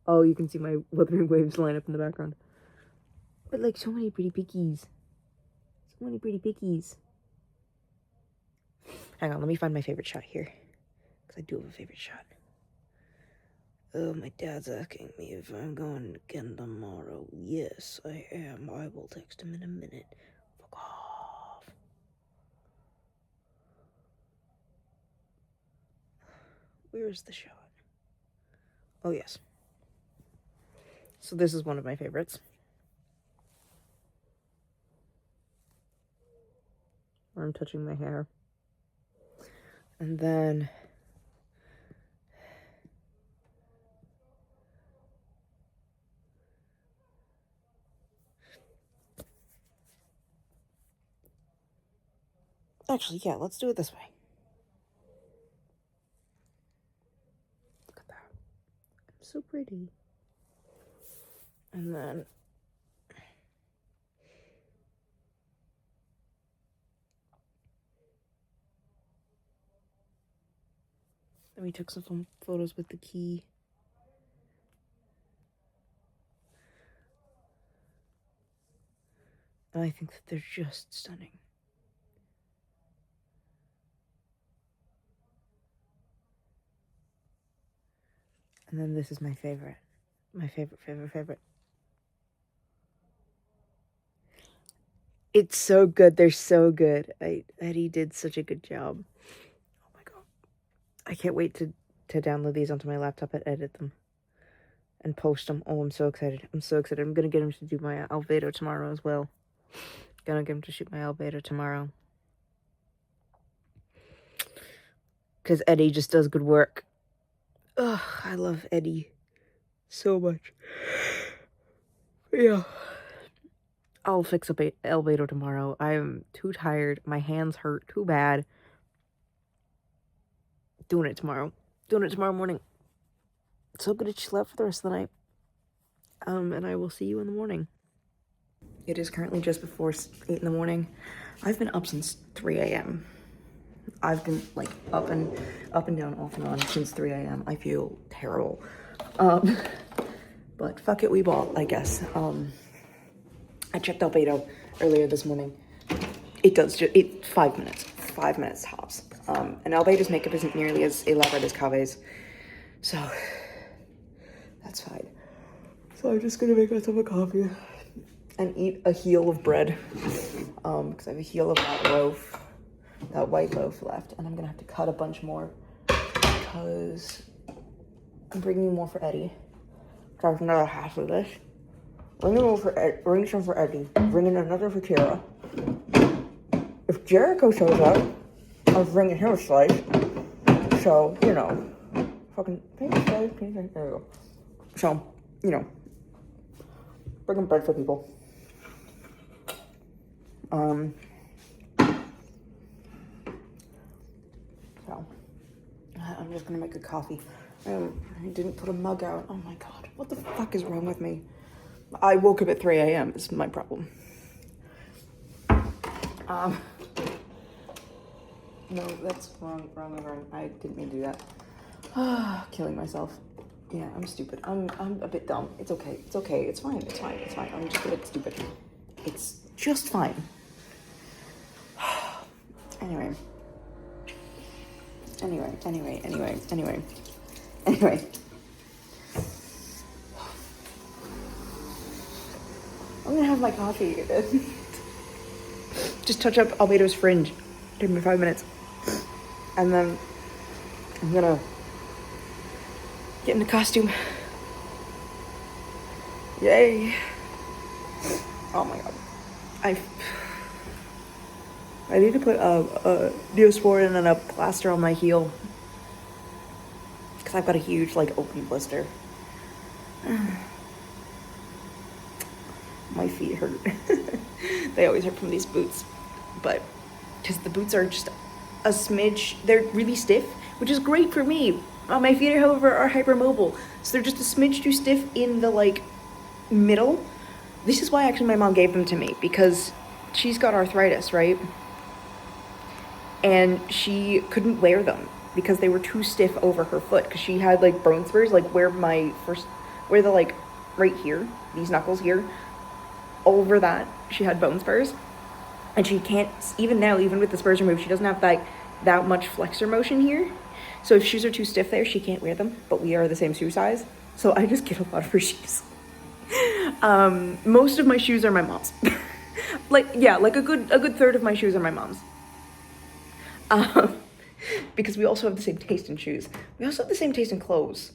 Oh, you can see my Wuthering Waves line up in the background. But like, so many pretty pickies. So many pretty pickies. Hang on, let me find my favorite shot here. Because I do have a favorite shot. Oh, my dad's asking me if I'm going again tomorrow. Yes, I am. I will text him in a minute. Fuck off. Where is the shot? Oh, yes. So this is one of my favorites. Where I'm touching my hair. And then... Actually, yeah, let's do it this way. Look at that. I'm so pretty. And then... Then we took some photos with the key. And I think that they're just stunning. And then this is my favorite. My favorite. It's so good. They're so good. Eddie did such a good job. Oh my god. I can't wait to download these onto my laptop and edit them. And post them. Oh, I'm so excited. I'm so excited. I'm gonna get him to do my Albedo tomorrow as well. Gonna get him to shoot my Albedo tomorrow. Because Eddie just does good work. Ugh, I love Eddie so much. Yeah. I'll fix up Albedo tomorrow. I'm too tired. My hands hurt too bad. Doing it tomorrow. Doing it tomorrow morning. So I'm gonna chill out for the rest of the night. And I will see you in the morning. It is currently just before 8 in the morning. I've been up since 3 a.m. I've been like up and down, off and on since 3 a.m. I feel terrible. But fuck it, we ball, I guess. I checked Albedo earlier this morning. It does just 5 minutes. 5 minutes tops. And Albedo's makeup isn't nearly as elaborate as Kave's. So that's fine. So I'm just gonna make myself a coffee and eat a heel of bread. Because I have a heel of that loaf. That white loaf left, and I'm gonna have to cut a bunch more because I'm bringing more for Eddie. So I have another half of this. Bringing some for Eddie. Bringing another for Kira. If Jericho shows up, I'm bringing him a slice. So, you know, fucking there you go. So, you know, bringing bread for people. So, I'm just gonna make a coffee. I didn't put a mug out. Oh my god, what the fuck is wrong with me? I woke up at 3 a.m. is my problem. No, that's wrong. I didn't mean to do that. Killing myself. Yeah, I'm stupid. I'm a bit dumb. It's okay. It's fine. I'm just a bit stupid. It's just fine. Anyway. I'm gonna have my coffee. Just touch up Albedo's fringe. Take me 5 minutes. And then I'm gonna get in the costume. Yay. Oh my god. I need to put a Neosporin and a plaster on my heel. Because I've got a huge, like, open blister. My feet hurt. They always hurt from these boots. But, because the boots are just a smidge, they're really stiff, which is great for me. My feet, however, are hypermobile. So they're just a smidge too stiff in the like middle. This is why actually my mom gave them to me, because she's got arthritis, right? And she couldn't wear them because they were too stiff over her foot, because she had like bone spurs, like where the like right here, these knuckles here, over that she had bone spurs, and she can't, even now, even with the spurs removed, she doesn't have that much flexor motion here. So if shoes are too stiff there, she can't wear them, but we are the same shoe size, so I just get a lot of her shoes. Most of my shoes are my mom's. Like, yeah, like a good third of my shoes are my mom's. Because we also have the same taste in shoes. We also have the same taste in clothes.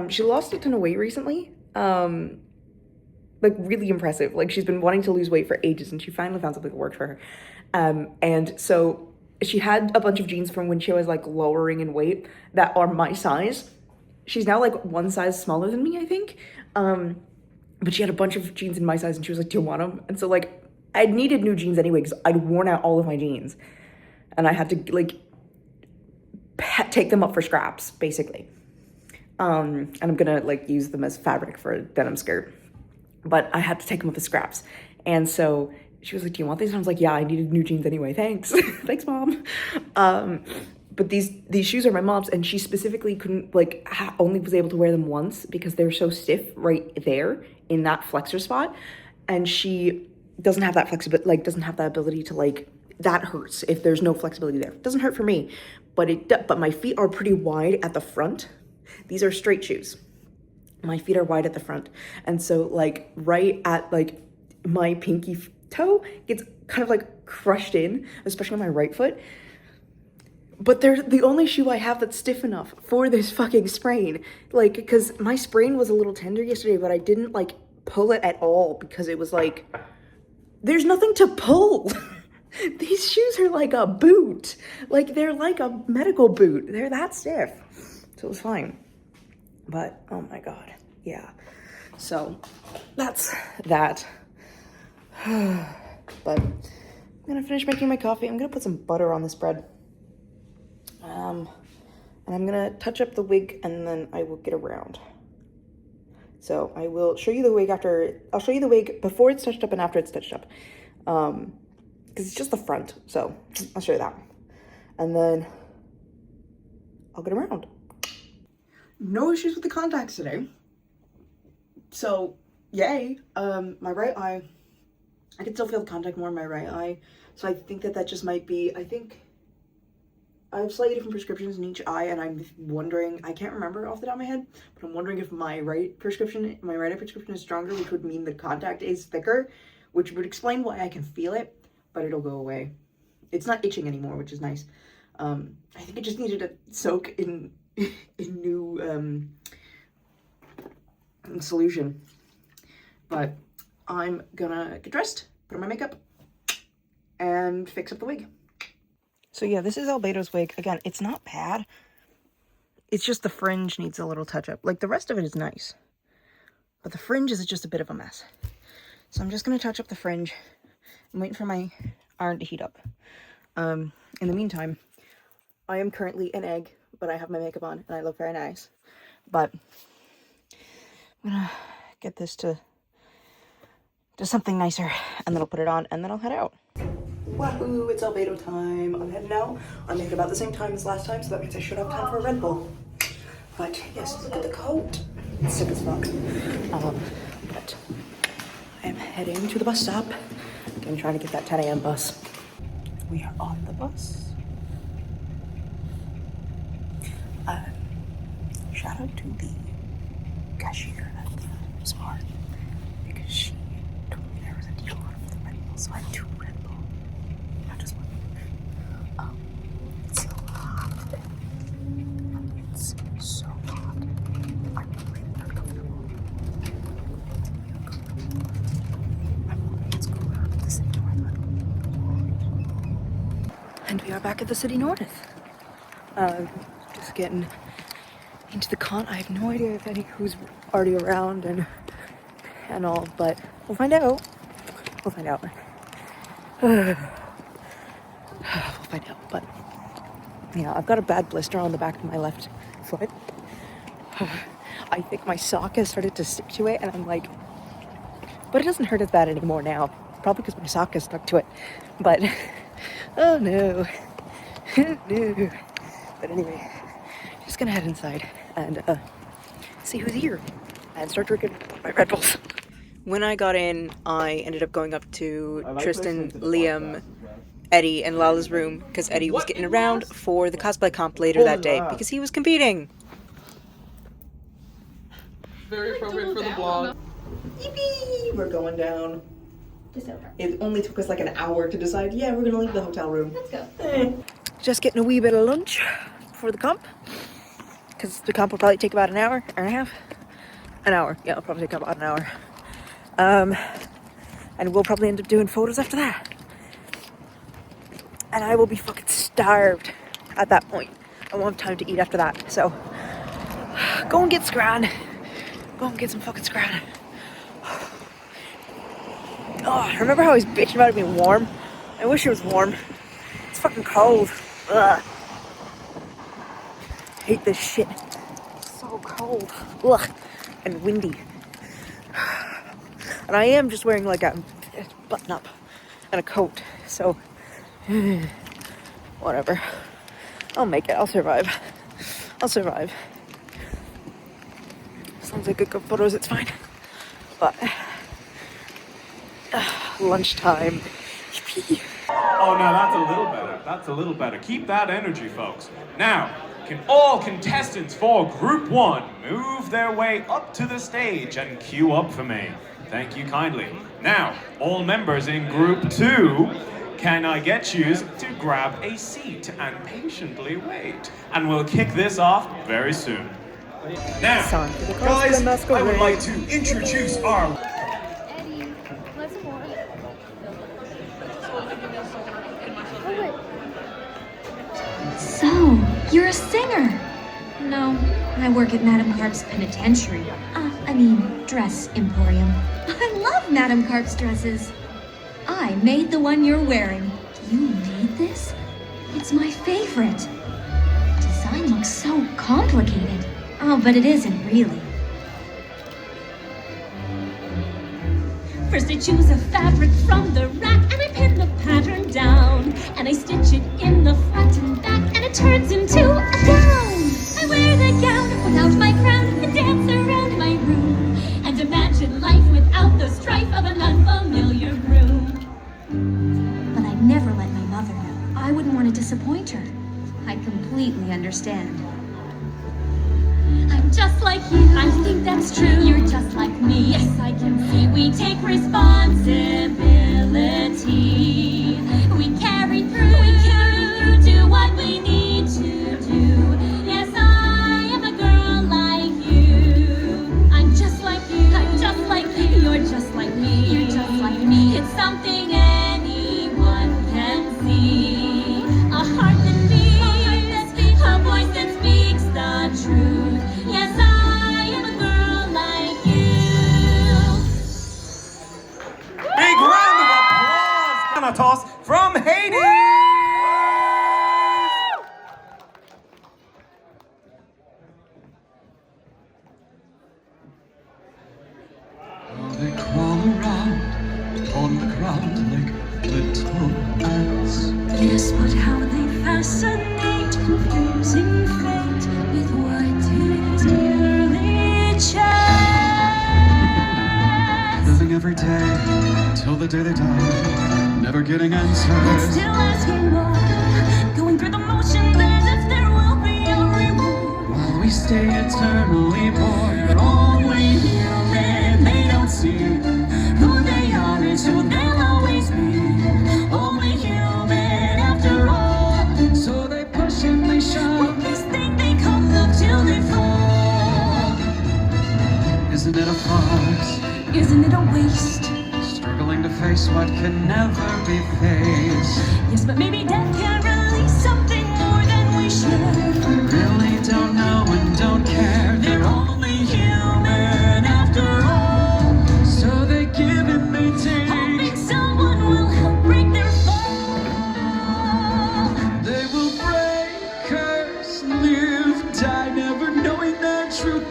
She lost a ton of weight recently. Like really impressive. Like she's been wanting to lose weight for ages, and she finally found something that worked for her. And so she had a bunch of jeans from when she was like lowering in weight that are my size. She's now like one size smaller than me, I think. But she had a bunch of jeans in my size, and she was like, do you want them? And so like I needed new jeans anyway, because I'd worn out all of my jeans, and I had to like take them up for scraps, basically. And I'm gonna like use them as fabric for a denim skirt, but I had to take them up as scraps. And so she was like, do you want these? And I was like, yeah, I needed new jeans anyway, thanks. Thanks, Mom. But these shoes are my mom's, and she specifically couldn't like only was able to wear them once because they're so stiff right there in that flexor spot, and she doesn't have that flexibility, like doesn't have that ability to like, that hurts if there's no flexibility there. It doesn't hurt for me, but my feet are pretty wide at the front. These are straight shoes. My feet are wide at the front, and so like right at like my pinky toe gets kind of like crushed in, especially on my right foot. But they're the only shoe I have that's stiff enough for this fucking sprain. Like, because my sprain was a little tender yesterday, but I didn't like pull it at all because it was like, there's nothing to pull. These shoes are like a boot. Like, they're like a medical boot. They're that stiff. So it was fine. But, oh my God. Yeah. So, that's that. But I'm gonna finish making my coffee. I'm gonna put some butter on this bread. And I'm gonna touch up the wig, and then I will get around. So I will show you the wig after, I'll show you the wig before it's touched up and after it's touched up. Because it's just the front, so I'll show you that. And then I'll get around. No issues with the contacts today. So, yay. My right eye, I can still feel the contact more in my right eye. So I think that just might be, I think I have slightly different prescriptions in each eye, and I'm wondering, I can't remember off the top of my head, but I'm wondering if my right eye prescription is stronger, which would mean the contact is thicker, which would explain why I can feel it, but it'll go away. It's not itching anymore, which is nice. I think it just needed to soak in new solution. But I'm gonna get dressed, put on my makeup, and fix up the wig. So yeah, this is Albedo's wig. Again, it's not bad. It's just the fringe needs a little touch up. Like, the rest of it is nice, but the fringe is just a bit of a mess. So I'm just gonna touch up the fringe. I'm waiting for my iron to heat up. In the meantime, I am currently an egg, but I have my makeup on and I look very nice. But I'm gonna get this to something nicer, and then I'll put it on, and then I'll head out. Wahoo, it's Albedo time. I'm heading out. I'm making about the same time as last time, so that means I should have time for a Red Bull. But yes, look at the coat. It's sick as fuck. But I'm heading to the bus stop. I'm trying to get that 10 a.m. bus. We are on the bus. Shout out to the cashier at the Smart, because she told me there was a deal on for the Red Bull, so I have 2 Red Bull, not just 1. It's so hot. It's so hot. I'm really uncomfortable. Let's go around the city north. And we are back at the city north. Just getting into the con. I have no idea if who's already around and all, but we'll find out. We'll find out. We'll find out. But yeah, I've got a bad blister on the back of my left foot. I think my sock has started to stick to it, and I'm like, but it doesn't hurt as bad anymore now. Probably because my sock is stuck to it. But, oh no. No. But anyway, just gonna head inside and see who's here and start drinking my Red Bulls. When I got in, I ended up going up to Tristan, Liam, Eddie, and Lala's room because Eddie was getting around for the cosplay comp later that day because he was competing. Very appropriate for the vlog. Yippee! We're going down. Just over. It only took us like an hour to decide, yeah, we're gonna leave the hotel room. Let's go. Just getting a wee bit of lunch for the comp. Because the comp will probably take about an hour and a half. An hour. Yeah, it'll probably take about an hour. And we'll probably end up doing photos after that. And I will be fucking starved at that point. I won't have time to eat after that. So, go and get scran. Go and get some fucking scran. Oh, remember how I was bitching about it being warm? I wish it was warm. It's fucking cold. Ugh. Hate this shit. It's so cold. Ugh. And windy. And I am just wearing like a button up and a coat. So, whatever. I'll make it. I'll survive. I'll survive. As long as I get good photos, it's fine. But, lunchtime. Yippee. Oh, now that's a little better. That's a little better. Keep that energy, folks. Now, can all contestants for Group 1 move their way up to the stage and queue up for me? Thank you kindly. Now, all members in Group 2, can I get you to grab a seat and patiently wait? And we'll kick this off very soon. Now, Time for the cosplay guys, I masquerade. would like to introduce our Eddie, let's pour. So, you're a singer? No, I work at Madame Carp's penitentiary. Dress emporium. I love Madame Carp's dresses. I made the one you're wearing. You made this? It's my favorite. Design looks so complicated. Oh, but it isn't really. First I choose a fabric from the rack and I pin the pattern down. And I stitch it in the front and back and it turns into a gown. I wear the gown without my crown and dance around my room. And imagine life without the strife of an unfamiliar groom. But I'd never let my mother know. I wouldn't want to disappoint her. I completely understand. I'm just like you. I think that's true. You're just like me. Yes, I can see. We take responsibility. We carry through. Do what we need to do. Yes, I am a girl like you. I'm just like you. I'm just like you. You're just like me. You're just like me. It's something anyone can see. A heart that beats. A voice that speaks the truth. Yes, I am a girl like you. big round of applause, Thanatos from Hades! They crawl around on the ground like little ants. Yes, but how they fascinate, confusing fate with what is merely chance. Living every day till the day they die, never getting answers. Still asking why, going through the motions as if there will be a reward. While we stay eternally bored, only human, they don't see who they are is who they'll always be. Only human after all, so they push and they shove. This thing they call love till they fall. Isn't it a farce? Isn't it a waste? Struggling to face what can never be faced. Yes, but maybe death can release something more than we should. They really don't know and don't care. They're only human after all, so they give and they take. Hoping someone will help break their fall. They will break, curse, live, die, never knowing the truth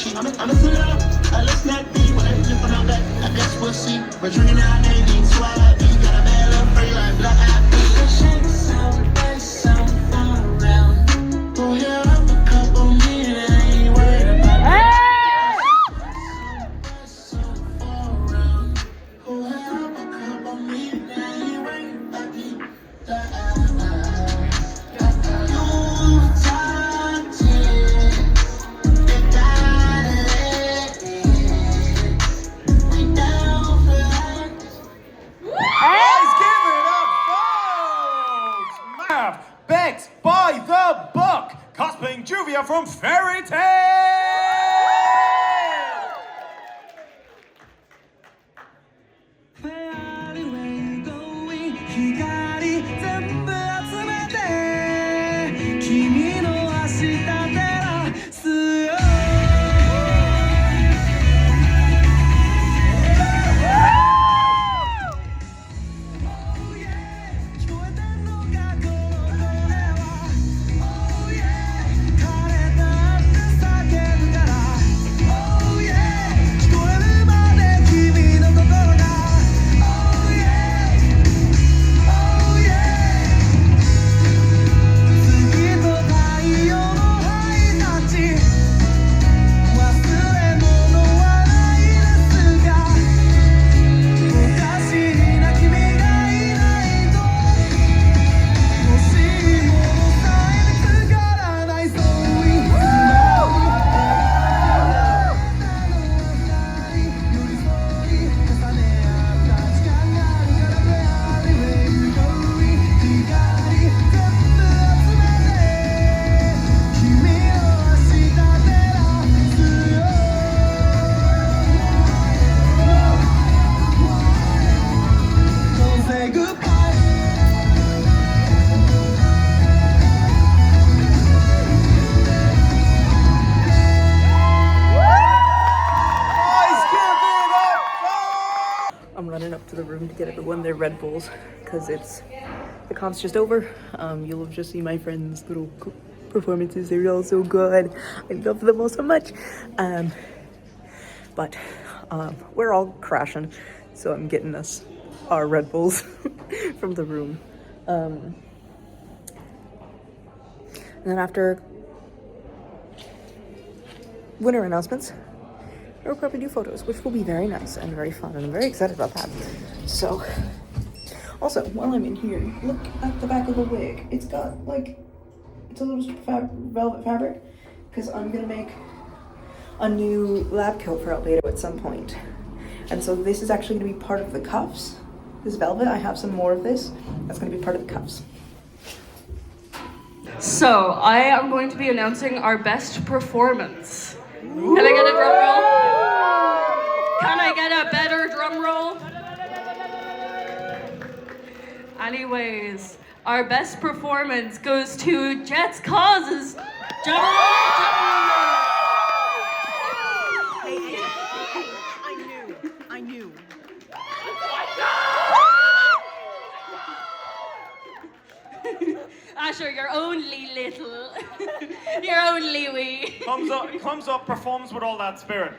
cheap. I'ma pull up, let's not be. When I flip on our back, I guess we'll see. We're drinking our navy, swag. We got a bad little free like black eyed peas. Shake some, bass some, all around. Pull you up a couple minutes, I ain't worried about that. Pull her up a couple minutes, I ain't worried about that. Begs by the book, cosplaying Juvia from Fairy Tail! I'm running up to the room to get everyone their Red Bulls because the comp's just over. You'll just see my friends' little performances. They're all so good. I love them all so much. But we're all crashing, so I'm getting us our Red Bulls from the room. And then after winter announcements, we'll probably do photos, which will be very nice and very fun, and I'm very excited about that. So, also, while I'm in here, look at the back of the wig. It's got, like, it's a little velvet fabric, because I'm gonna make a new lab coat for Albedo at some point. And so this is actually gonna be part of the cuffs. This velvet, I have some more of this. That's gonna be part of the cuffs. So, I am going to be announcing our best performance. Can I get a drum roll? Can I get a better drum roll? Anyways, our best performance goes to Jets Causes. Drum roll, drum roll. I knew. Asher, you're only little. You're only wee. Comes up, performs with all that spirit.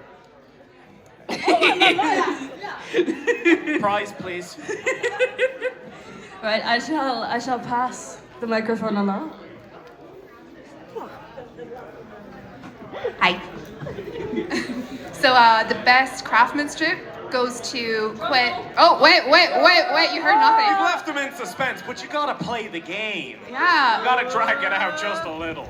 Prize, please. Right, I shall pass the microphone along. Hi. So the best craftsmanship goes to Quit. Oh, wait, you heard nothing. You've left them in suspense, but you gotta play the game. Yeah. You gotta drag it out just a little.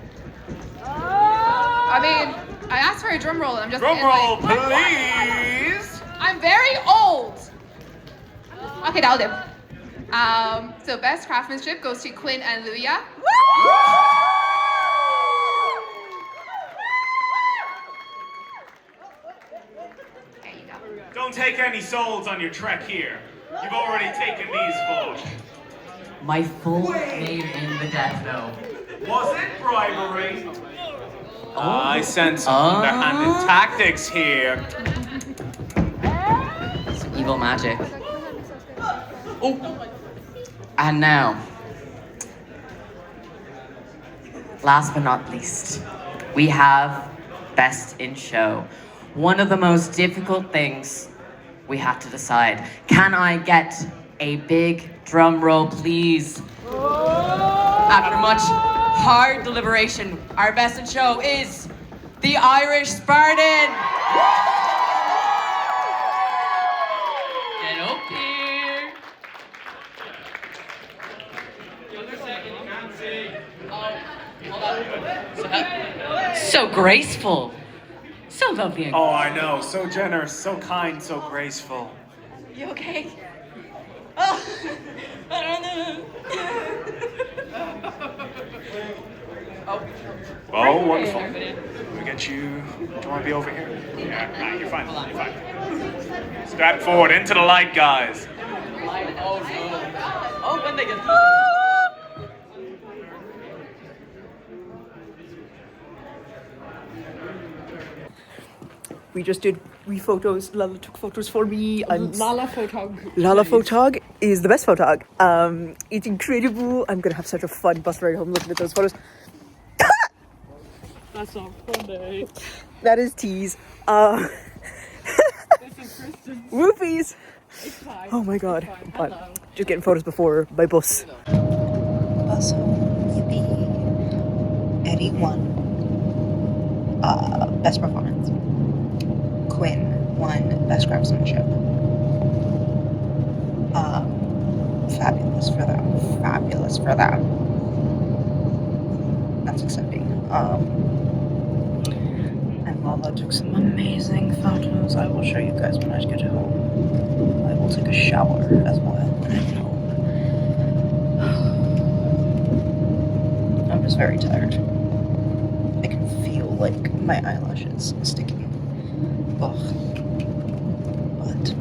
I mean, I asked for a drum roll. I'm just Drum roll, like, please. I'm very old. Okay, that'll do. So best craftsmanship goes to Quinn and Luya. There you go. Don't take any souls on your trek here. You've already taken these folks. My full name in the death note. Was it bribery? I sense some underhanded tactics here. It's evil magic. Oh. And now, last but not least, we have Best in Show. One of the most difficult things we had to decide. Can I get a big drum roll, please? After much hard deliberation, our Best in Show is the Irish Spartan. Get up here. So graceful. So lovely. Oh, I know. So generous, so kind, so graceful. You okay? Oh, I don't know. Oh, wonderful. Let me get you. Do you want to be over here? Yeah, nah, you're fine. You're fine. Step forward into the light, guys. Oh, no. Oh, when they get We just did photos. Lala took photos for me. Lala photog. Lala photog is the best photog. It's incredible. I'm gonna have such a fun bus ride home looking at those photos. That's not funny. That is tease. This is Kristen. Whoopies. It's fine. Oh my god. It's fine. But Hello. just getting photos before my bus. Bus home. Yippee. Eddie won. Best performance. Quinn won Best Craftsmanship. Fabulous for them. Fabulous for them. That's exciting. And Lala took some amazing photos. I will show you guys when I get home. I will take a shower as well when I get home. I'm just very tired. I can feel like my eyelashes sticking. Ugh. But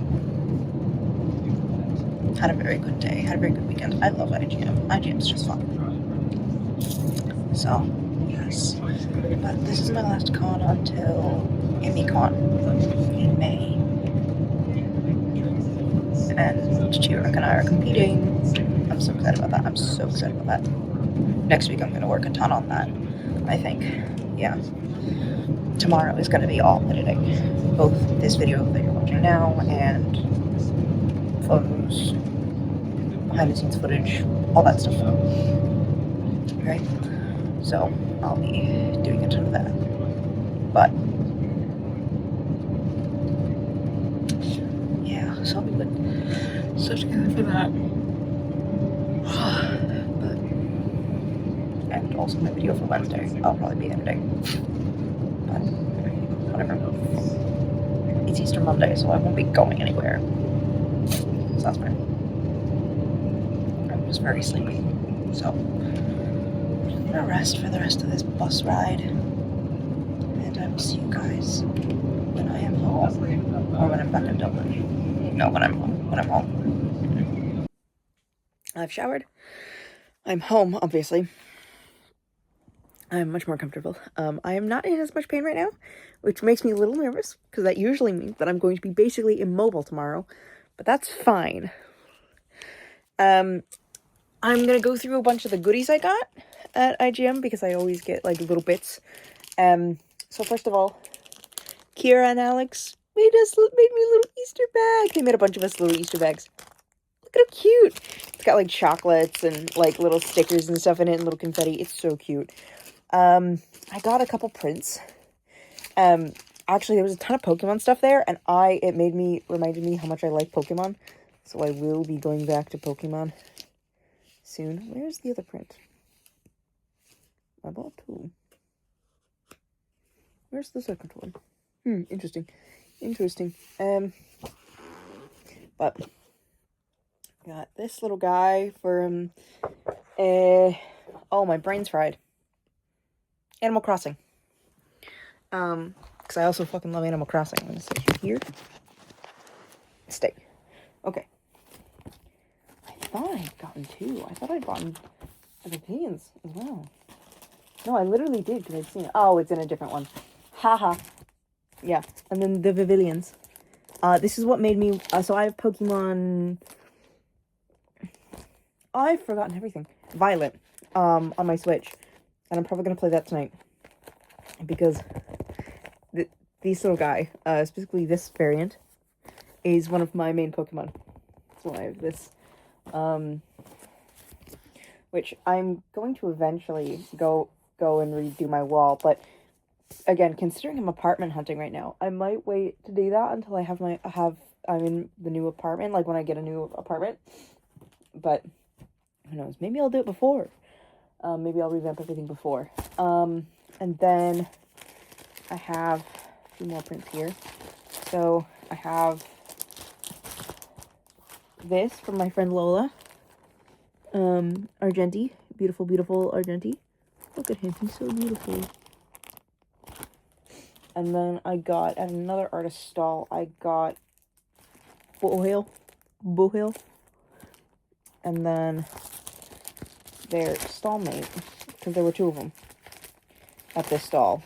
had a very good day, had a very good weekend. I love IGM. IGM's just fun. So, yes. But this is my last con until ImmyCon in May. And Chirag and I are competing. I'm so excited about that. I'm so excited about that. Next week I'm going to work a ton on that, I think. Yeah. Tomorrow is going to be all editing. Both this video that you're watching now and photos, behind the scenes footage, all that stuff. Right? So I'll be doing a ton of that. But yeah, so I'll be good. Such good for that. But and also my video for Wednesday, I'll probably be editing. But whatever. It's Easter Monday, so I won't be going anywhere. So that's fine. I'm just very sleepy. So I'm gonna rest for the rest of this bus ride. And I will see you guys when I am home. Or when I'm back in Dublin. No, when I'm home. When I'm home. I've showered. I'm home, obviously. I'm much more comfortable. I am not in as much pain right now, which makes me a little nervous, because that usually means that I'm going to be basically immobile tomorrow, but that's fine. I'm gonna go through a bunch of the goodies I got at IGM, because I always get, like, little bits. So first of all, Kira and Alex made me a little Easter bag. They made a bunch of us little Easter bags. Look at how cute. It's got, like, chocolates and, like, little stickers and stuff in it and little confetti. It's so cute. I got a couple prints. Actually, there was a ton of Pokemon stuff there, and it reminded me how much I like Pokemon. So I will be going back to Pokemon soon. Where's the other print? I bought two. Where's the second one? Interesting. Interesting. But got this little guy from oh, my brain's fried. Animal Crossing. Because I also fucking love Animal Crossing. I'm gonna sit here. Stay. Okay. I thought I'd gotten two. I thought I'd gotten the Pavilions as well. No, I literally did, because I'd seen it. Oh, it's in a different one. Haha. Yeah. And then the Pavilions. This is what made me... so I have Pokemon... I've forgotten everything. Violet. On my Switch. And I'm probably going to play that tonight. Because this little guy, specifically this variant, is one of my main Pokemon. So I have this, which I'm going to eventually go and redo my wall, but again, considering I'm apartment hunting right now, I might wait to do that until I'm in the new apartment, like when I get a new apartment. But who knows? Maybe I'll do it before. Maybe I'll revamp everything before. And then I have a few more prints here. So I have this from my friend Lola. Argenti. Beautiful, beautiful Argenti. Look at him. He's so beautiful. And then I got, at another artist stall, I got Bohale. And then their stallmate, because there were two of them at this stall.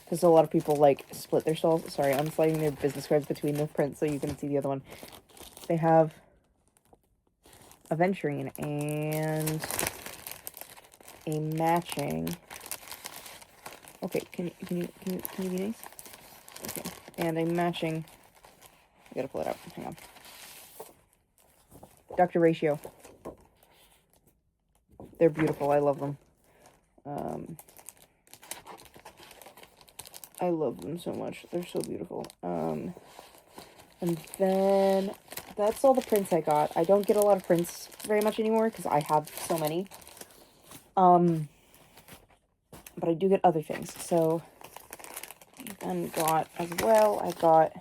Because a lot of people, like, split their stalls. Sorry, I'm sliding their business cards between the prints so you can see the other one. They have Aventurine and a matching... Okay, can you be nice? Okay, and a matching... I gotta pull it out. Hang on. Dr. Ratio. They're beautiful. I love them. I love them so much. They're so beautiful. And then that's all the prints I got. I don't get a lot of prints very much anymore because I have so many. But I do get other things. So then got as well, I got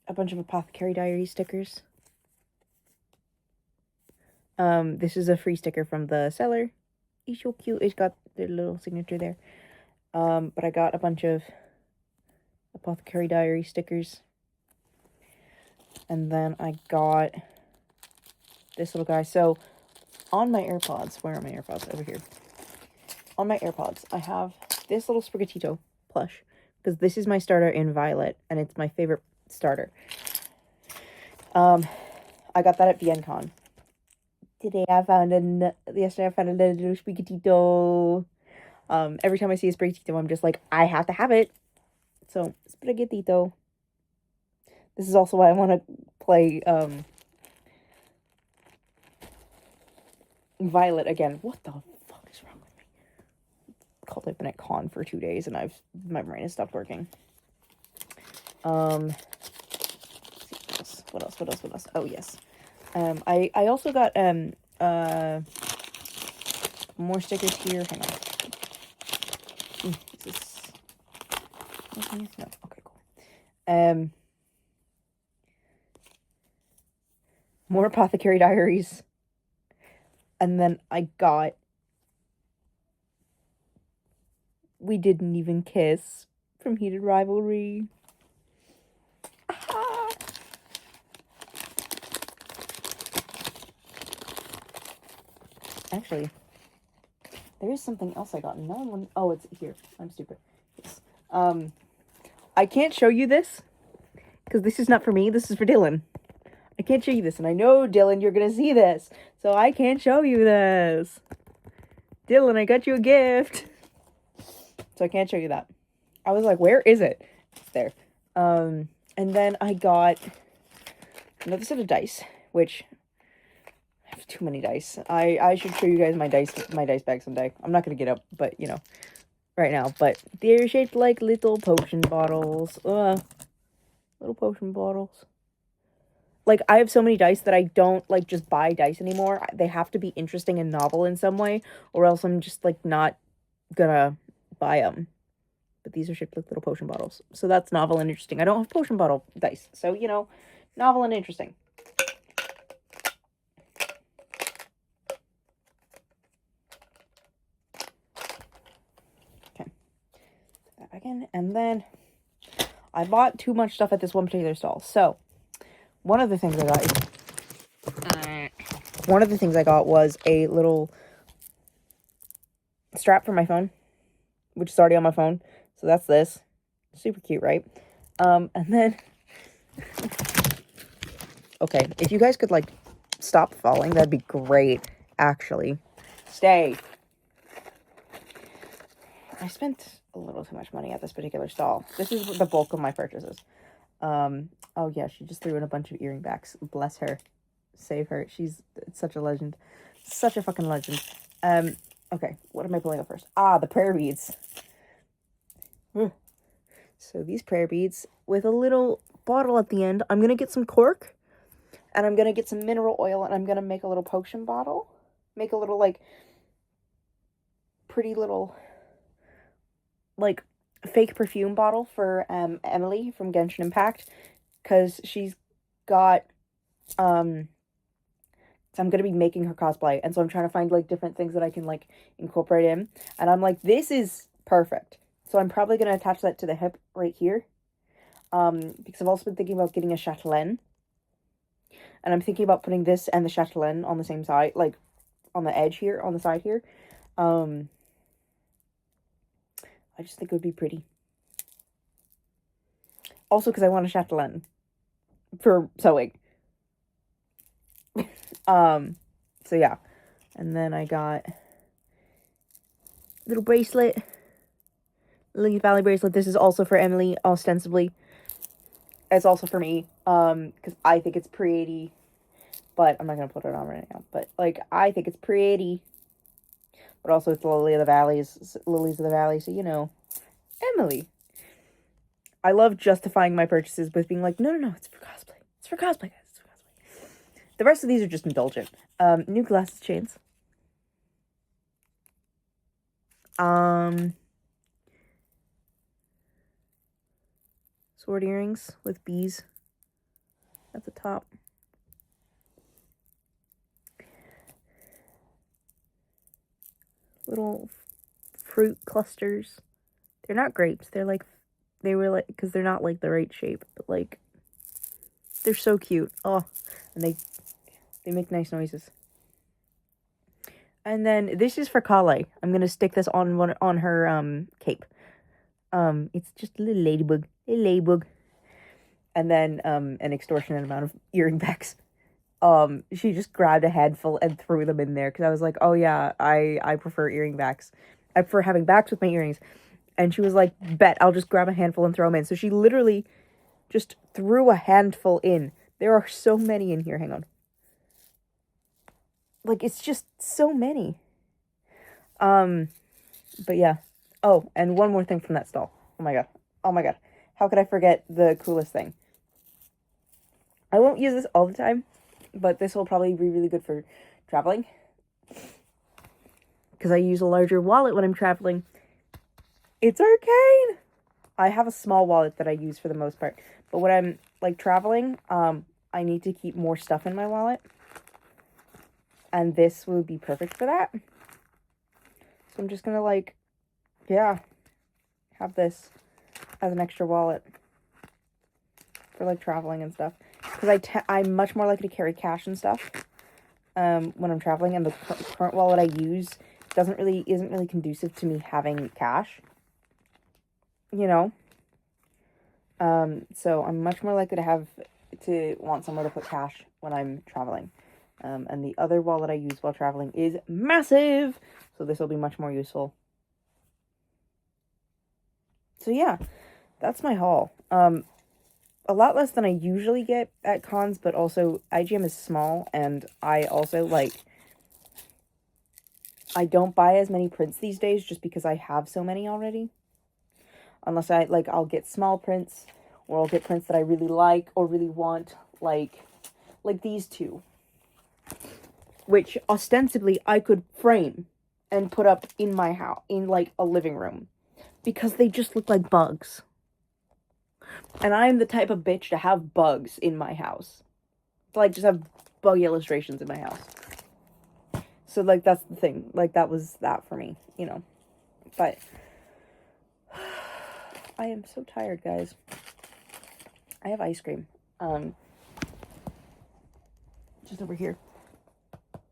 a bunch of Apothecary Diary stickers. This is a free sticker from the seller. He's so cute. It's got their little signature there. But I got a bunch of Apothecary Diary stickers. And then I got this little guy. So on my AirPods, where are my AirPods? Over here. On my AirPods, I have this little Sprigatito plush. Because this is my starter in Violet. And it's my favorite starter. I got that at VNCon. Yesterday I found a little Sprigatito. Every time I see a Sprigatito, I'm just like, I have to have it. So, Sprigatito. This is also why I want to play, Violet again. What the fuck is wrong with me? Called I've been at con for 2 days and my brain has stopped working. Let's see, what else? Oh, yes. I also got, more stickers here. Hang on. Is this... No. Okay, cool. More Apothecary Diaries. And then I got We Didn't Even Kiss from Heated Rivalry. Actually, there is something else I got. No one... Oh, it's here. I'm stupid. Yes. I can't show you this because this is not for me. This is for Dylan. I can't show you this, and I know, Dylan, you're gonna see this, so I can't show you this. Dylan, I got you a gift. So I can't show you that. I was like, where is it? It's there. And then I got another set of dice, which... I have too many dice. I should show you guys my dice bag someday. I'm not gonna get up, but you know, right now. But they're shaped like little potion bottles. Little potion bottles. Like, I have so many dice that I don't like just buy dice anymore. They have to be interesting and novel in some way, or else I'm just like not gonna buy them. But these are shaped like little potion bottles, so that's novel and interesting. I don't have potion bottle dice, so you know, novel and interesting. Again, and then I bought too much stuff at this one particular stall. So one of the things I got was a little strap for my phone, which is already on my phone. So that's this. Super cute, right? And then okay, if you guys could like stop falling, that'd be great. Actually, stay. I spent a little too much money at this particular stall. This is the bulk of my purchases. Oh yeah, she just threw in a bunch of earring backs. Bless her. Save her. She's such a legend. Such a fucking legend. Okay, what am I pulling up first? Ah, the prayer beads. Ugh. So these prayer beads with a little bottle at the end. I'm gonna get some cork, and I'm gonna get some mineral oil, and I'm gonna make a little potion bottle. Make a little, like, pretty little, like, fake perfume bottle for Emily from Genshin Impact, because she's got so I'm gonna be making her cosplay, and so I'm trying to find like different things that I can like incorporate in, and I'm like, this is perfect. So I'm probably gonna attach that to the hip right here, because I've also been thinking about getting a chatelaine, and I'm thinking about putting this and the chatelaine on the same side, like on the edge here, on the side here. I just think it would be pretty. Also, because I want a chatelaine for sewing. So yeah. And then I got little bracelet. Lily Valley bracelet. This is also for Emily, ostensibly. It's also for me, because I think it's pretty. But I'm not gonna put it on right now. But like, I think it's pretty. But also it's Lilies of the Valley, so you know. Emily. I love justifying my purchases with being like, no, it's for cosplay. It's for cosplay, guys. It's for cosplay. The rest of these are just indulgent. New glasses chains. Sword earrings with bees at the top. Little fruit clusters. They're not grapes. They're like, they were like, because they're not like the right shape, but like, they're so cute. Oh, and they make nice noises. And then this is for Kale. I'm gonna stick this on her cape. It's just a little ladybug, and then an extortionate amount of earring backs. She just grabbed a handful and threw them in there because I was like, oh yeah, I prefer earring backs. I prefer having backs with my earrings. And she was like, bet, I'll just grab a handful and throw them in. So she literally just threw a handful in. There are so many in here. Hang on. Like, it's just so many. But yeah. Oh, and one more thing from that stall. Oh my god. How could I forget the coolest thing? I won't use this all the time, but this will probably be really good for traveling. Because I use a larger wallet when I'm traveling. It's Arcane! I have a small wallet that I use for the most part. But when I'm, like, traveling, I need to keep more stuff in my wallet. And this will be perfect for that. So I'm just gonna, like, yeah, have this as an extra wallet for, like, traveling and stuff. Because I'm much more likely to carry cash and stuff when I'm traveling. And the current wallet I use isn't really conducive to me having cash. You know? So I'm much more likely to want somewhere to put cash when I'm traveling. And the other wallet I use while traveling is massive! So this will be much more useful. So yeah, that's my haul. A lot less than I usually get at cons, but also IGM is small, and I also, like, I don't buy as many prints these days just because I have so many already. Unless I'll get small prints, or I'll get prints that I really like or really want, like these two. Which, ostensibly, I could frame and put up in my house, in, like, a living room. Because they just look like bugs. And I'm the type of bitch to have bugs in my house. To, like, just have bug illustrations in my house. So, like, that's the thing. Like, that was that for me, you know. But I am so tired, guys. I have ice cream. Just over here.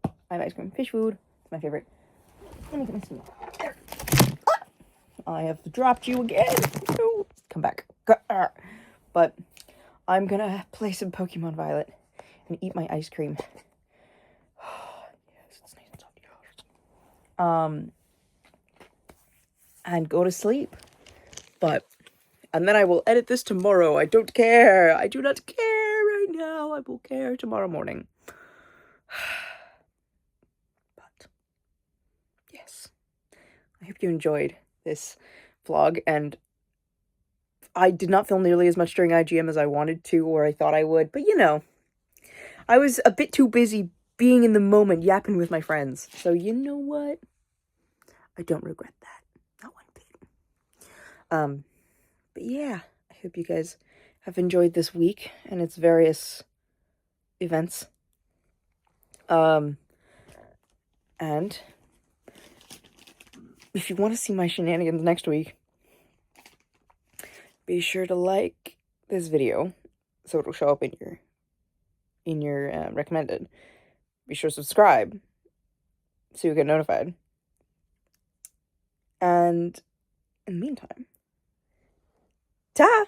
I have ice cream. Fish food. It's my favorite. Let me get my spoon. There. Ah! I have dropped you again. No. Come back. But I'm gonna play some Pokemon Violet and eat my ice cream. Yes, it's nice and soft. and go to sleep. And then I will edit this tomorrow. I don't care. I do not care right now. I will care tomorrow morning. But, yes. I hope you enjoyed this vlog, and I did not film nearly as much during IGM as I wanted to, or I thought I would, but you know, I was a bit too busy being in the moment, yapping with my friends. So you know what? I don't regret that. Not one bit. But yeah, I hope you guys have enjoyed this week and its various events. And if you want to see my shenanigans next week, be sure to like this video so it'll show up in your recommended. Be sure to subscribe so you get notified. And in the meantime, ta!